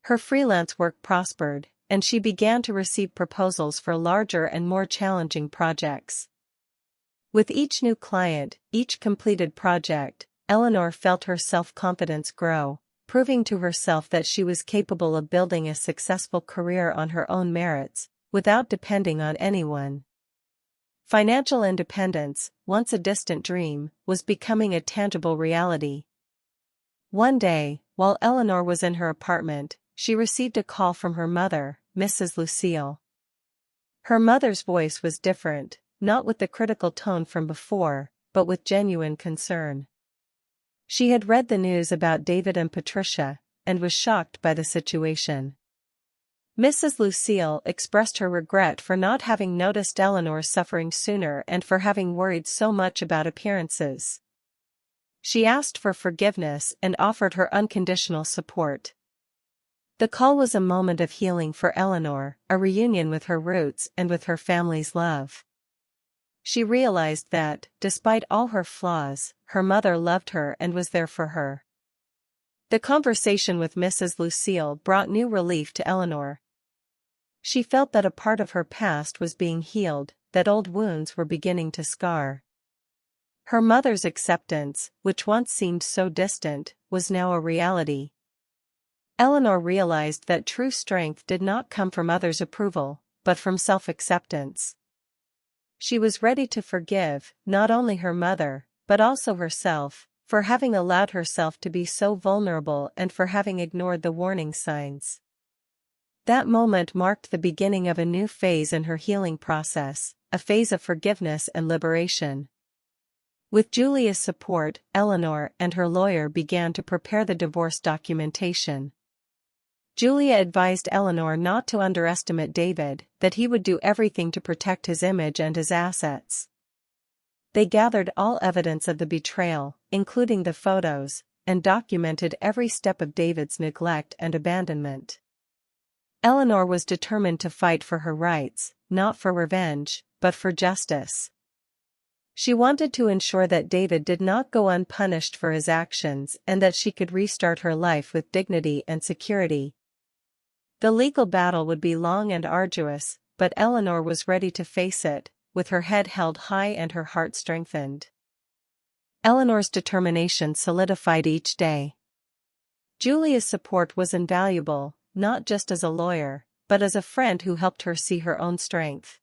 Her freelance work prospered, and she began to receive proposals for larger and more challenging projects. With each new client, each completed project, Eleanor felt her self-confidence grow, proving to herself that she was capable of building a successful career on her own merits, without depending on anyone. Financial independence, once a distant dream, was becoming a tangible reality. One day, while Eleanor was in her apartment, she received a call from her mother, Mrs. Lucille. Her mother's voice was different, not with the critical tone from before, but with genuine concern. She had read the news about David and Patricia, and was shocked by the situation. Mrs. Lucille expressed her regret for not having noticed Eleanor's suffering sooner and for having worried so much about appearances. She asked for forgiveness and offered her unconditional support. The call was a moment of healing for Eleanor, a reunion with her roots and with her family's love. She realized that, despite all her flaws, her mother loved her and was there for her. The conversation with Mrs. Lucille brought new relief to Eleanor. She felt that a part of her past was being healed, that old wounds were beginning to scar. Her mother's acceptance, which once seemed so distant, was now a reality. Eleanor realized that true strength did not come from others' approval, but from self-acceptance. She was ready to forgive, not only her mother, but also herself, for having allowed herself to be so vulnerable and for having ignored the warning signs. That moment marked the beginning of a new phase in her healing process, a phase of forgiveness and liberation. With Julia's support, Eleanor and her lawyer began to prepare the divorce documentation. Julia advised Eleanor not to underestimate David, that he would do everything to protect his image and his assets. They gathered all evidence of the betrayal, including the photos, and documented every step of David's neglect and abandonment. Eleanor was determined to fight for her rights, not for revenge, but for justice. She wanted to ensure that David did not go unpunished for his actions and that she could restart her life with dignity and security. The legal battle would be long and arduous, but Eleanor was ready to face it, with her head held high and her heart strengthened. Eleanor's determination solidified each day. Julia's support was invaluable, not just as a lawyer, but as a friend who helped her see her own strength.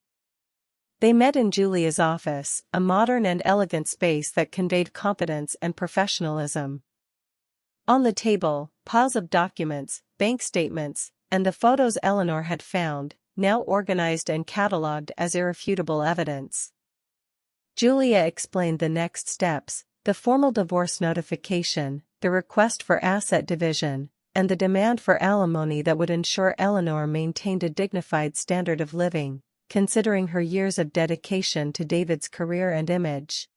They met in Julia's office, a modern and elegant space that conveyed confidence and professionalism. On the table, piles of documents, bank statements, and the photos Eleanor had found, now organized and catalogued as irrefutable evidence. Julia explained the next steps, the formal divorce notification, the request for asset division, and the demand for alimony that would ensure Eleanor maintained a dignified standard of living, considering her years of dedication to David's career and image.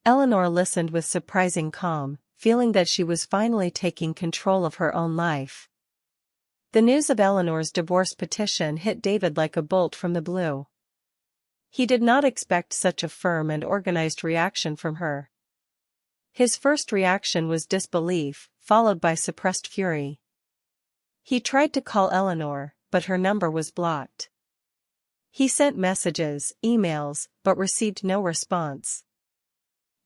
Eleanor listened with surprising calm, feeling that she was finally taking control of her own life. The news of Eleanor's divorce petition hit David like a bolt from the blue. He did not expect such a firm and organized reaction from her. His first reaction was disbelief, followed by suppressed fury. He tried to call Eleanor, but her number was blocked. He sent messages, emails, but received no response.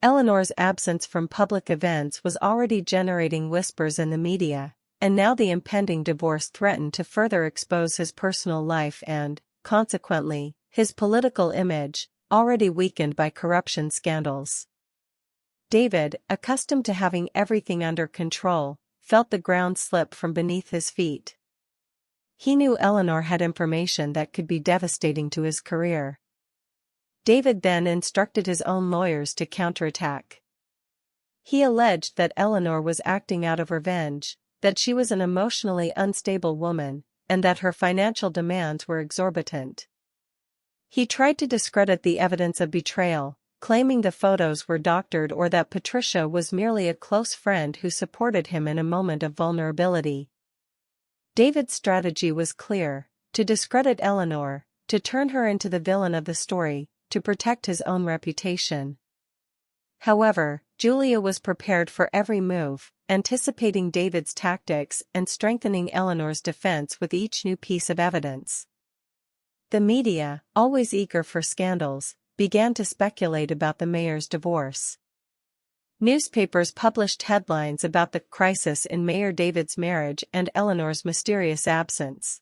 Eleanor's absence from public events was already generating whispers in the media, and now the impending divorce threatened to further expose his personal life and, consequently, his political image, already weakened by corruption scandals. David, accustomed to having everything under control, felt the ground slip from beneath his feet. He knew Eleanor had information that could be devastating to his career. David then instructed his own lawyers to counterattack. He alleged that Eleanor was acting out of revenge, that she was an emotionally unstable woman, and that her financial demands were exorbitant. He tried to discredit the evidence of betrayal, claiming the photos were doctored or that Patricia was merely a close friend who supported him in a moment of vulnerability. David's strategy was clear: to discredit Eleanor, to turn her into the villain of the story, to protect his own reputation. However, Julia was prepared for every move, anticipating David's tactics and strengthening Eleanor's defense with each new piece of evidence. The media, always eager for scandals, began to speculate about the mayor's divorce. Newspapers published headlines about the crisis in Mayor David's marriage and Eleanor's mysterious absence.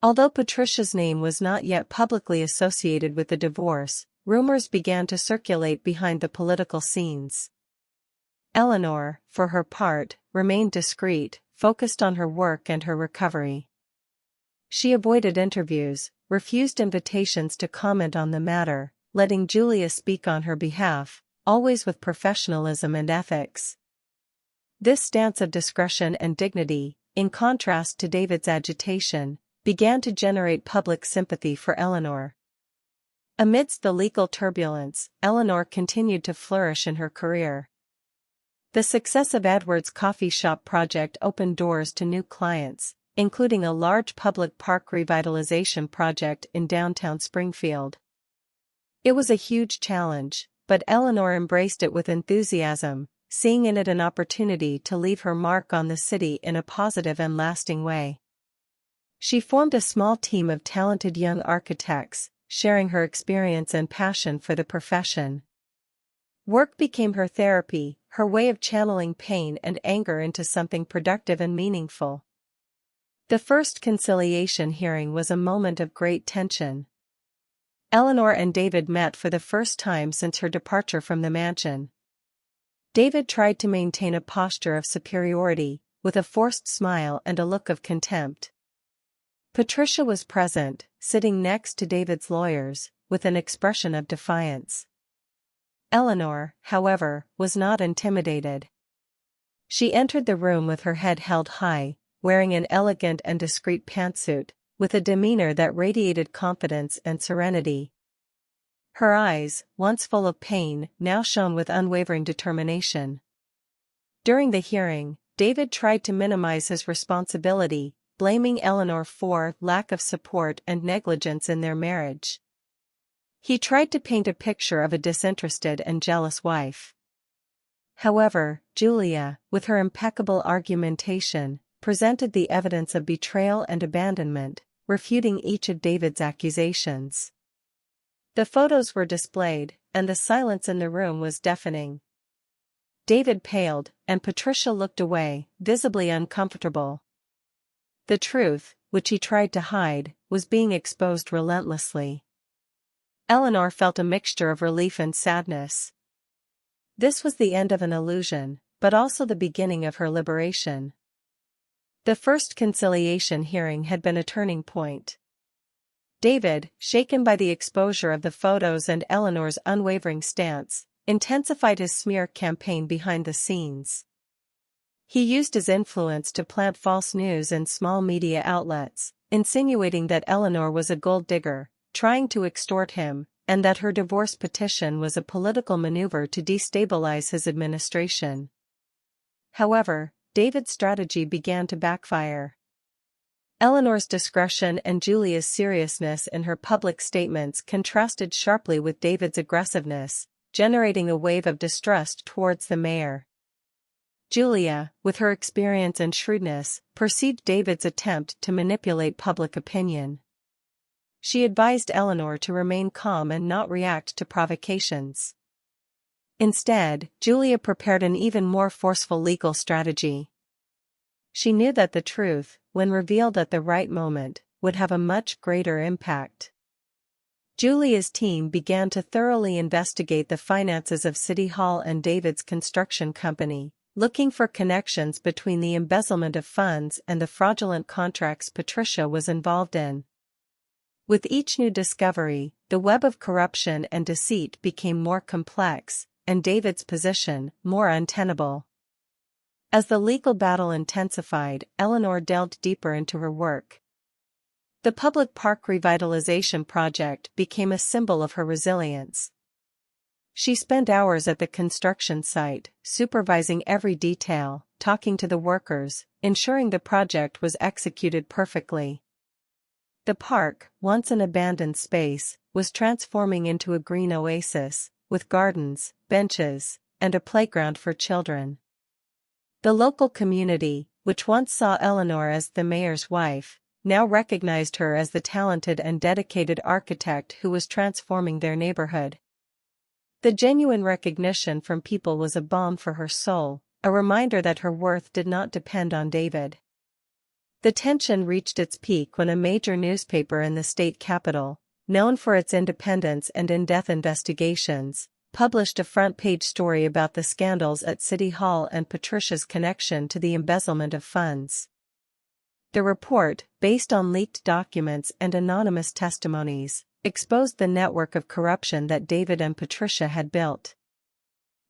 Although Patricia's name was not yet publicly associated with the divorce, rumors began to circulate behind the political scenes. Eleanor, for her part, remained discreet, focused on her work and her recovery. She avoided interviews, refused invitations to comment on the matter, letting Julia speak on her behalf, always with professionalism and ethics. This stance of discretion and dignity, in contrast to David's agitation, began to generate public sympathy for Eleanor. Amidst the legal turbulence, Eleanor continued to flourish in her career. The success of Edward's coffee shop project opened doors to new clients, including a large public park revitalization project in downtown Springfield. It was a huge challenge, but Eleanor embraced it with enthusiasm, seeing in it an opportunity to leave her mark on the city in a positive and lasting way. She formed a small team of talented young architects, sharing her experience and passion for the profession. Work became her therapy, her way of channeling pain and anger into something productive and meaningful. The first conciliation hearing was a moment of great tension. Eleanor and David met for the first time since her departure from the mansion. David tried to maintain a posture of superiority, with a forced smile and a look of contempt. Patricia was present, sitting next to David's lawyers, with an expression of defiance. Eleanor, however, was not intimidated. She entered the room with her head held high, wearing an elegant and discreet pantsuit, with a demeanor that radiated confidence and serenity. Her eyes, once full of pain, now shone with unwavering determination. During the hearing, David tried to minimize his responsibility, blaming Eleanor for lack of support and negligence in their marriage. He tried to paint a picture of a disinterested and jealous wife. However, Julia, with her impeccable argumentation, presented the evidence of betrayal and abandonment, refuting each of David's accusations. The photos were displayed, and the silence in the room was deafening. David paled, and Patricia looked away, visibly uncomfortable. The truth, which he tried to hide, was being exposed relentlessly. Eleanor felt a mixture of relief and sadness. This was the end of an illusion, but also the beginning of her liberation. The first conciliation hearing had been a turning point. David, shaken by the exposure of the photos and Eleanor's unwavering stance, intensified his smear campaign behind the scenes. He used his influence to plant false news in small media outlets, insinuating that Eleanor was a gold digger, trying to extort him, and that her divorce petition was a political maneuver to destabilize his administration. However, David's strategy began to backfire. Eleanor's discretion and Julia's seriousness in her public statements contrasted sharply with David's aggressiveness, generating a wave of distrust towards the mayor. Julia, with her experience and shrewdness, perceived David's attempt to manipulate public opinion. She advised Eleanor to remain calm and not react to provocations. Instead, Julia prepared an even more forceful legal strategy. She knew that the truth, when revealed at the right moment, would have a much greater impact. Julia's team began to thoroughly investigate the finances of City Hall and David's construction company, looking for connections between the embezzlement of funds and the fraudulent contracts Patricia was involved in. With each new discovery, the web of corruption and deceit became more complex, and David's position more untenable. As the legal battle intensified, Eleanor delved deeper into her work. The public park revitalization project became a symbol of her resilience. She spent hours at the construction site, supervising every detail, talking to the workers, ensuring the project was executed perfectly. The park, once an abandoned space, was transforming into a green oasis, with gardens, benches, and a playground for children. The local community, which once saw Eleanor as the mayor's wife, now recognized her as the talented and dedicated architect who was transforming their neighborhood. The genuine recognition from people was a balm for her soul, a reminder that her worth did not depend on David. The tension reached its peak when a major newspaper in the state capital, known for its independence and in-depth investigations, published a front-page story about the scandals at City Hall and Patricia's connection to the embezzlement of funds. The report, based on leaked documents and anonymous testimonies, exposed the network of corruption that David and Patricia had built.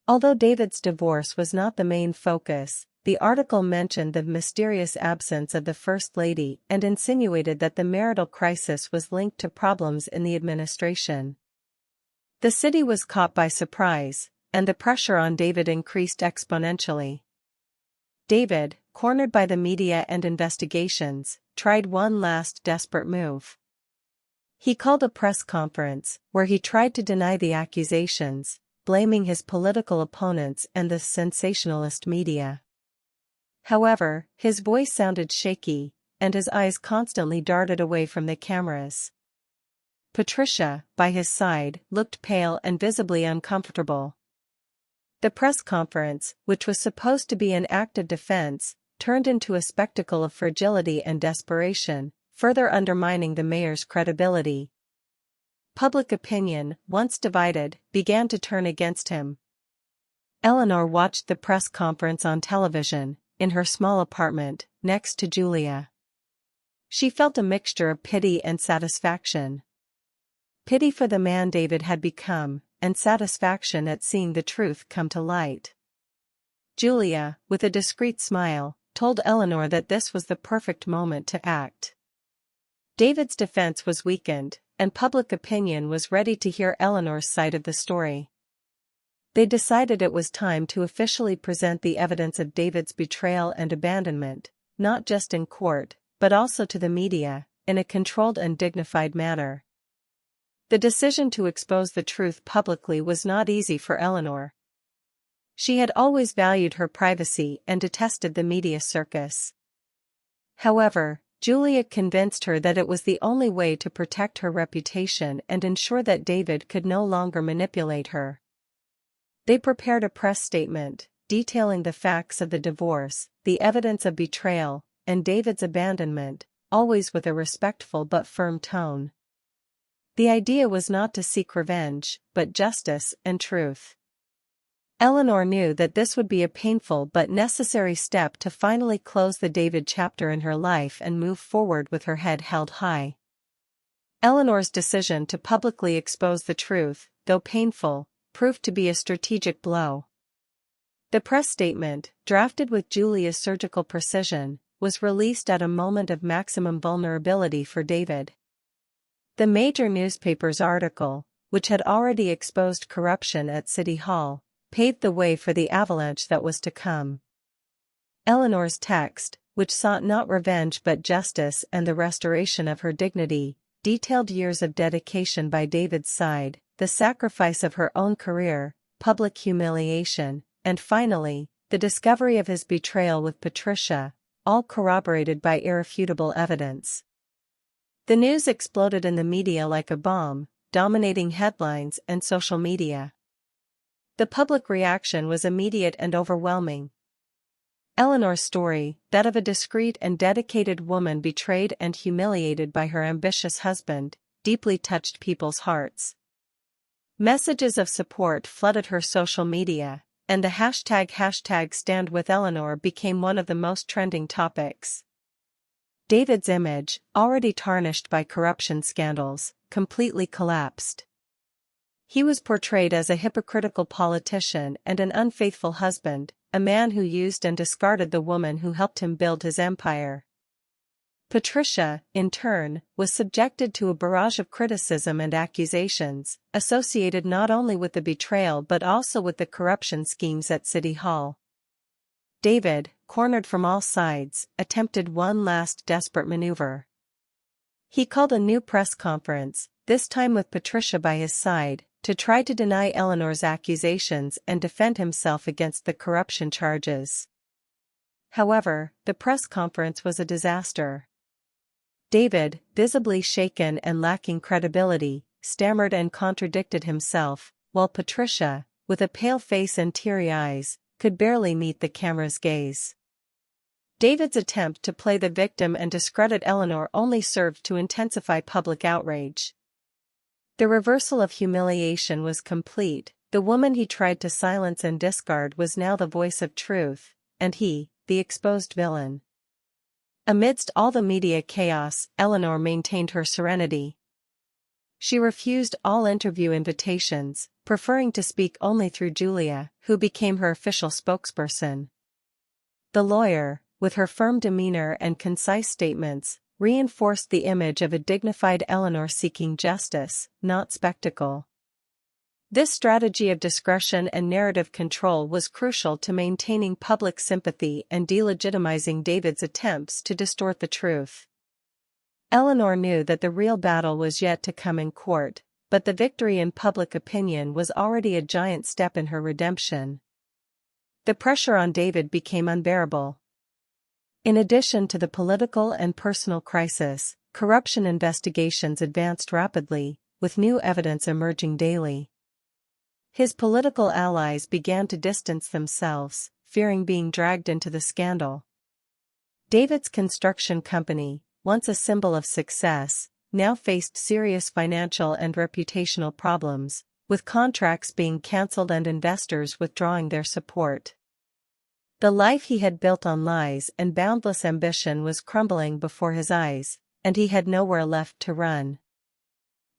Although David's divorce was not the main focus, the article mentioned the mysterious absence of the First Lady and insinuated that the marital crisis was linked to problems in the administration. The city was caught by surprise, and the pressure on David increased exponentially. David, cornered by the media and investigations, tried one last desperate move. He called a press conference, where he tried to deny the accusations, blaming his political opponents and the sensationalist media. However, his voice sounded shaky, and his eyes constantly darted away from the cameras. Patricia, by his side, looked pale and visibly uncomfortable. The press conference, which was supposed to be an act of defense, turned into a spectacle of fragility and desperation, further undermining the mayor's credibility. Public opinion, once divided, began to turn against him. Eleanor watched the press conference on television, in her small apartment, next to Julia. She felt a mixture of pity and satisfaction. Pity for the man David had become, and satisfaction at seeing the truth come to light. Julia, with a discreet smile, told Eleanor that this was the perfect moment to act. David's defense was weakened, and public opinion was ready to hear Eleanor's side of the story. They decided it was time to officially present the evidence of David's betrayal and abandonment, not just in court, but also to the media, in a controlled and dignified manner. The decision to expose the truth publicly was not easy for Eleanor. She had always valued her privacy and detested the media circus. However, Julia convinced her that it was the only way to protect her reputation and ensure that David could no longer manipulate her. They prepared a press statement, detailing the facts of the divorce, the evidence of betrayal, and David's abandonment, always with a respectful but firm tone. The idea was not to seek revenge, but justice and truth. Eleanor knew that this would be a painful but necessary step to finally close the David chapter in her life and move forward with her head held high. Eleanor's decision to publicly expose the truth, though painful, proved to be a strategic blow. The press statement, drafted with Julia's surgical precision, was released at a moment of maximum vulnerability for David. The major newspaper's article, which had already exposed corruption at City Hall, paved the way for the avalanche that was to come. Eleanor's text, which sought not revenge but justice and the restoration of her dignity, detailed years of dedication by David's side, the sacrifice of her own career, public humiliation, and finally, the discovery of his betrayal with Patricia, all corroborated by irrefutable evidence. The news exploded in the media like a bomb, dominating headlines and social media. The public reaction was immediate and overwhelming. Eleanor's story, that of a discreet and dedicated woman betrayed and humiliated by her ambitious husband, deeply touched people's hearts. Messages of support flooded her social media, and the hashtag #StandWithEleanor became one of the most trending topics. David's image, already tarnished by corruption scandals, completely collapsed. He was portrayed as a hypocritical politician and an unfaithful husband, a man who used and discarded the woman who helped him build his empire. Patricia, in turn, was subjected to a barrage of criticism and accusations, associated not only with the betrayal but also with the corruption schemes at City Hall. David, cornered from all sides, attempted one last desperate maneuver. He called a new press conference, this time with Patricia by his side, to try to deny Eleanor's accusations and defend himself against the corruption charges. However, the press conference was a disaster. David, visibly shaken and lacking credibility, stammered and contradicted himself, while Patricia, with a pale face and teary eyes, could barely meet the camera's gaze. David's attempt to play the victim and discredit Eleanor only served to intensify public outrage. The reversal of humiliation was complete. The woman he tried to silence and discard was now the voice of truth, and he, the exposed villain. Amidst all the media chaos, Eleanor maintained her serenity. She refused all interview invitations, preferring to speak only through Julia, who became her official spokesperson. The lawyer, with her firm demeanor and concise statements, reinforced the image of a dignified Eleanor seeking justice, not spectacle. This strategy of discretion and narrative control was crucial to maintaining public sympathy and delegitimizing David's attempts to distort the truth. Eleanor knew that the real battle was yet to come in court, but the victory in public opinion was already a giant step in her redemption. The pressure on David became unbearable. In addition to the political and personal crisis, corruption investigations advanced rapidly, with new evidence emerging daily. His political allies began to distance themselves, fearing being dragged into the scandal. David's construction company, once a symbol of success, now faced serious financial and reputational problems, with contracts being cancelled and investors withdrawing their support. The life he had built on lies and boundless ambition was crumbling before his eyes, and he had nowhere left to run.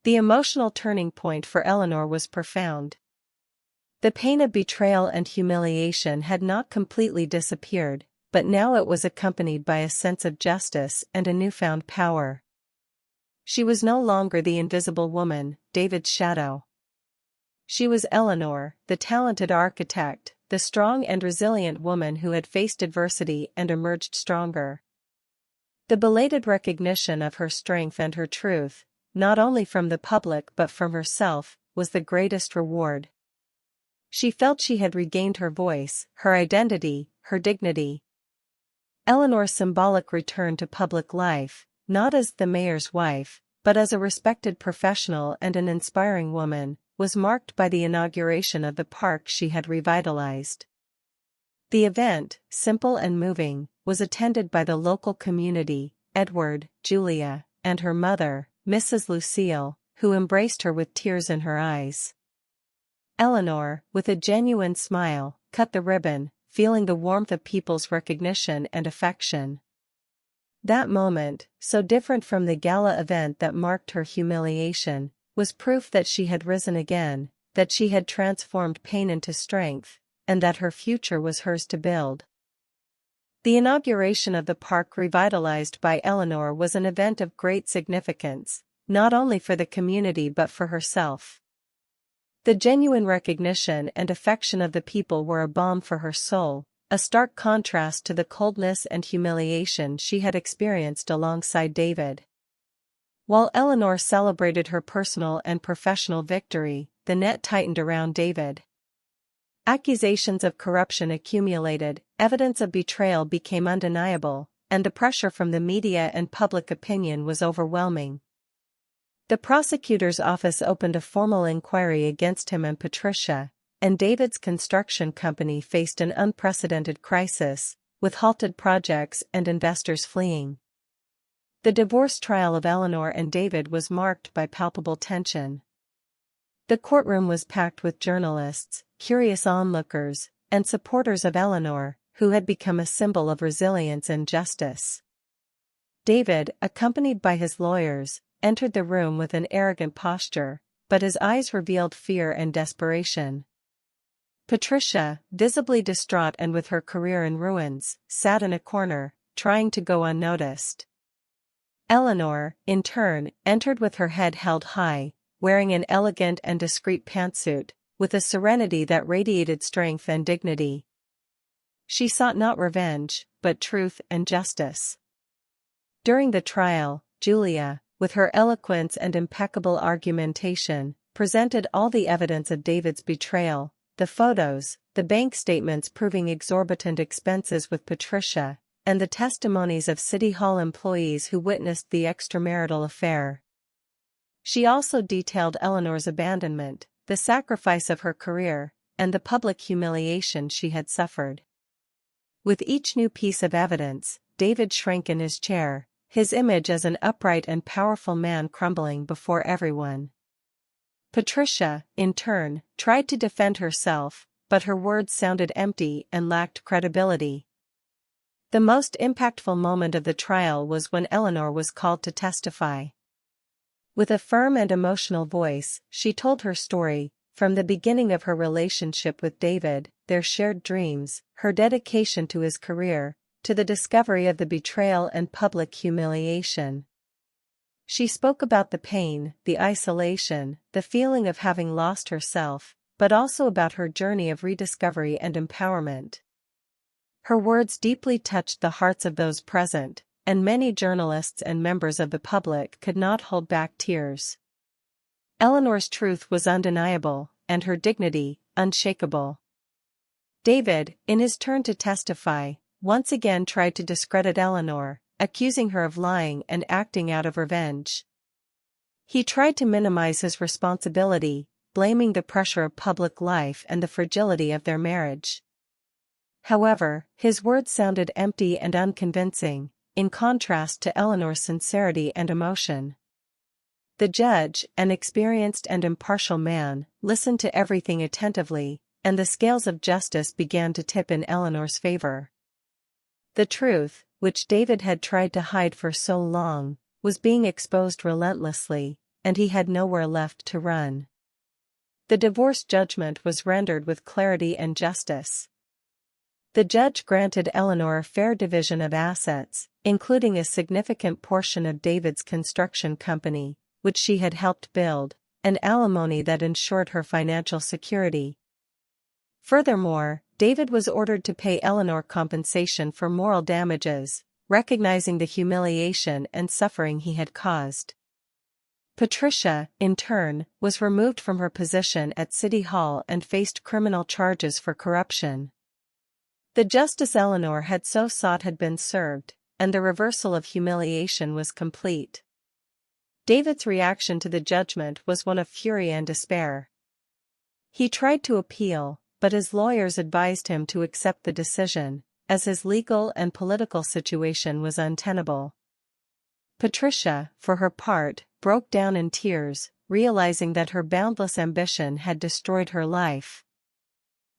The emotional turning point for Eleanor was profound. The pain of betrayal and humiliation had not completely disappeared, but now it was accompanied by a sense of justice and a newfound power. She was no longer the invisible woman, David's shadow. She was Eleanor, the talented architect, the strong and resilient woman who had faced adversity and emerged stronger. The belated recognition of her strength and her truth, not only from the public but from herself, was the greatest reward. She felt she had regained her voice, her identity, her dignity. Eleanor's symbolic return to public life, not as the mayor's wife, but as a respected professional and an inspiring woman, was marked by the inauguration of the park she had revitalized. The event, simple and moving, was attended by the local community, Edward, Julia, and her mother, Mrs. Lucille, who embraced her with tears in her eyes. Eleanor, with a genuine smile, cut the ribbon, feeling the warmth of people's recognition and affection. That moment, so different from the gala event that marked her humiliation, was proof that she had risen again, that she had transformed pain into strength, and that her future was hers to build. The inauguration of the park revitalized by Eleanor was an event of great significance, not only for the community but for herself. The genuine recognition and affection of the people were a balm for her soul, a stark contrast to the coldness and humiliation she had experienced alongside David. While Eleanor celebrated her personal and professional victory, the net tightened around David. Accusations of corruption accumulated, evidence of betrayal became undeniable, and the pressure from the media and public opinion was overwhelming. The prosecutor's office opened a formal inquiry against him and Patricia, and David's construction company faced an unprecedented crisis, with halted projects and investors fleeing. The divorce trial of Eleanor and David was marked by palpable tension. The courtroom was packed with journalists, curious onlookers, and supporters of Eleanor, who had become a symbol of resilience and justice. David, accompanied by his lawyers, entered the room with an arrogant posture, but his eyes revealed fear and desperation. Patricia, visibly distraught and with her career in ruins, sat in a corner, trying to go unnoticed. Eleanor, in turn, entered with her head held high, wearing an elegant and discreet pantsuit, with a serenity that radiated strength and dignity. She sought not revenge, but truth and justice. During the trial, Julia, with her eloquence and impeccable argumentation, presented all the evidence of David's betrayal, the photos, the bank statements proving exorbitant expenses with Patricia, and the testimonies of City Hall employees who witnessed the extramarital affair. She also detailed Eleanor's abandonment, the sacrifice of her career, and the public humiliation she had suffered. With each new piece of evidence, David shrank in his chair, his image as an upright and powerful man crumbling before everyone. Patricia, in turn, tried to defend herself, but her words sounded empty and lacked credibility. The most impactful moment of the trial was when Eleanor was called to testify. With a firm and emotional voice, she told her story, from the beginning of her relationship with David, their shared dreams, her dedication to his career, to the discovery of the betrayal and public humiliation. She spoke about the pain, the isolation, the feeling of having lost herself, but also about her journey of rediscovery and empowerment. Her words deeply touched the hearts of those present, and many journalists and members of the public could not hold back tears. Eleanor's truth was undeniable, and her dignity, unshakable. David, in his turn to testify, once again tried to discredit Eleanor, accusing her of lying and acting out of revenge. He tried to minimize his responsibility, blaming the pressure of public life and the fragility of their marriage. However, his words sounded empty and unconvincing, in contrast to Eleanor's sincerity and emotion. The judge, an experienced and impartial man, listened to everything attentively, and the scales of justice began to tip in Eleanor's favor. The truth, which David had tried to hide for so long, was being exposed relentlessly, and he had nowhere left to run. The divorce judgment was rendered with clarity and justice. The judge granted Eleanor a fair division of assets, including a significant portion of David's construction company, which she had helped build, and alimony that ensured her financial security. Furthermore, David was ordered to pay Eleanor compensation for moral damages, recognizing the humiliation and suffering he had caused. Patricia, in turn, was removed from her position at City Hall and faced criminal charges for corruption. The justice Eleanor had so sought had been served, and the reversal of humiliation was complete. David's reaction to the judgment was one of fury and despair. He tried to appeal, but his lawyers advised him to accept the decision, as his legal and political situation was untenable. Patricia, for her part, broke down in tears, realizing that her boundless ambition had destroyed her life.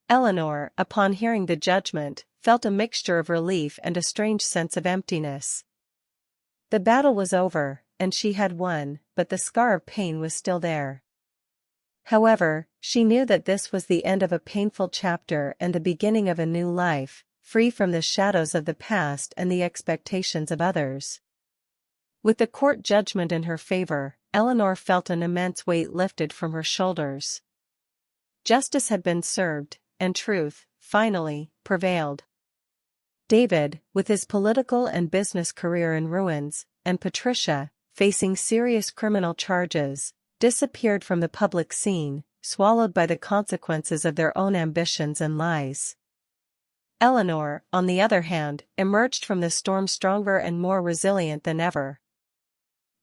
Eleanor, upon hearing the judgment, felt a mixture of relief and a strange sense of emptiness. The battle was over, and she had won, but the scar of pain was still there. However, she knew that this was the end of a painful chapter and the beginning of a new life, free from the shadows of the past and the expectations of others. With the court judgment in her favor, Eleanor felt an immense weight lifted from her shoulders. Justice had been served, and truth, finally, prevailed. David, with his political and business career in ruins, and Patricia, facing serious criminal charges, disappeared from the public scene, swallowed by the consequences of their own ambitions and lies. Eleanor, on the other hand, emerged from the storm stronger and more resilient than ever.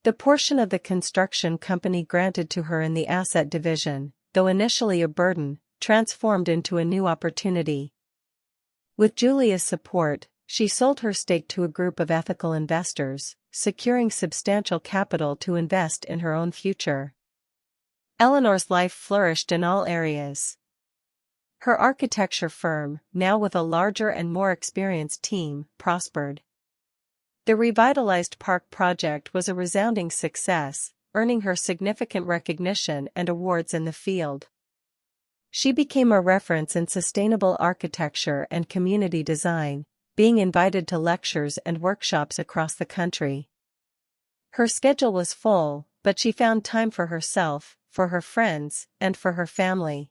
The portion of the construction company granted to her in the asset division, though initially a burden, transformed into a new opportunity. With Julia's support, she sold her stake to a group of ethical investors, securing substantial capital to invest in her own future. Eleanor's life flourished in all areas. Her architecture firm, now with a larger and more experienced team, prospered. The revitalized park project was a resounding success, earning her significant recognition and awards in the field. She became a reference in sustainable architecture and community design, being invited to lectures and workshops across the country. Her schedule was full, but she found time for herself, for her friends, and for her family.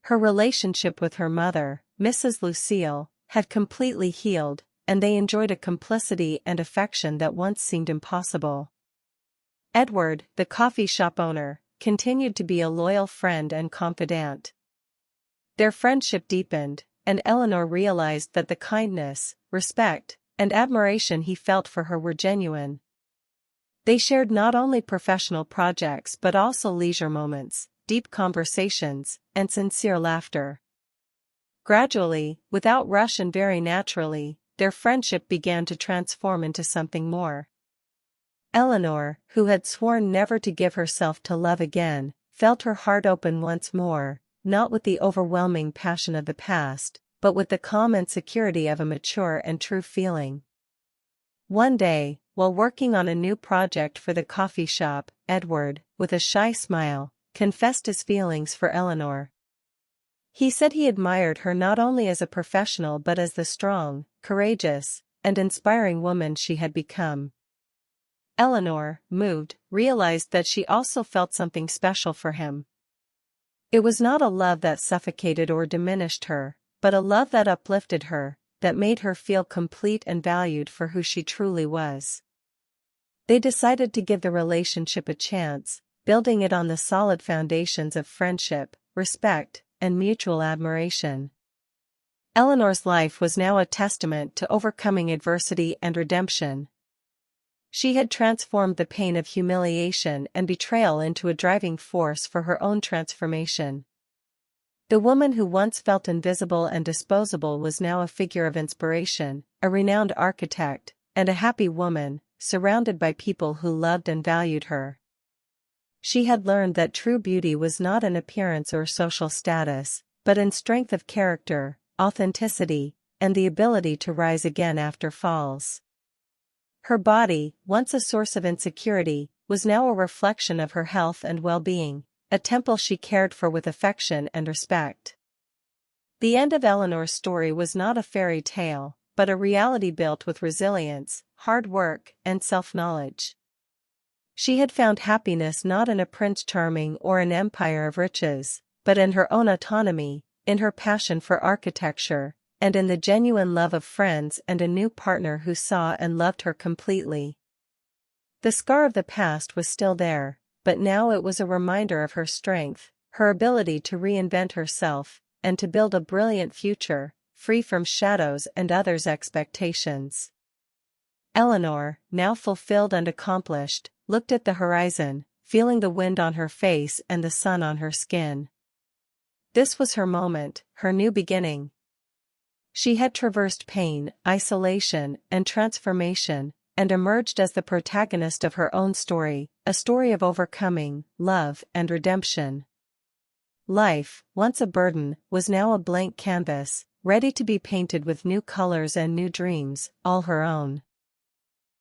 Her relationship with her mother, Mrs. Lucille, had completely healed, and they enjoyed a complicity and affection that once seemed impossible. Edward, the coffee shop owner, continued to be a loyal friend and confidant. Their friendship deepened, and Eleanor realized that the kindness, respect, and admiration he felt for her were genuine. They shared not only professional projects but also leisure moments, deep conversations, and sincere laughter. Gradually, without rush and very naturally, their friendship began to transform into something more. Eleanor, who had sworn never to give herself to love again, felt her heart open once more, not with the overwhelming passion of the past, but with the calm and security of a mature and true feeling. One day, while working on a new project for the coffee shop, Edward, with a shy smile, confessed his feelings for Eleanor. He said he admired her not only as a professional but as the strong, courageous, and inspiring woman she had become. Eleanor, moved, realized that she also felt something special for him. It was not a love that suffocated or diminished her, but a love that uplifted her, that made her feel complete and valued for who she truly was. They decided to give the relationship a chance, building it on the solid foundations of friendship, respect, and mutual admiration. Eleanor's life was now a testament to overcoming adversity and redemption. She had transformed the pain of humiliation and betrayal into a driving force for her own transformation. The woman who once felt invisible and disposable was now a figure of inspiration, a renowned architect, and a happy woman, surrounded by people who loved and valued her. She had learned that true beauty was not in appearance or social status, but in strength of character, authenticity, and the ability to rise again after falls. Her body, once a source of insecurity, was now a reflection of her health and well-being, a temple she cared for with affection and respect. The end of Eleanor's story was not a fairy tale, but a reality built with resilience, hard work, and self-knowledge. She had found happiness not in a Prince Charming or an empire of riches, but in her own autonomy, in her passion for architecture, and in the genuine love of friends and a new partner who saw and loved her completely. The scar of the past was still there, but now it was a reminder of her strength, her ability to reinvent herself, and to build a brilliant future, free from shadows and others' expectations. Eleanor, now fulfilled and accomplished, looked at the horizon, feeling the wind on her face and the sun on her skin. This was her moment, her new beginning. She had traversed pain, isolation, and transformation, and emerged as the protagonist of her own story, a story of overcoming, love, and redemption. Life, once a burden, was now a blank canvas, ready to be painted with new colors and new dreams, all her own.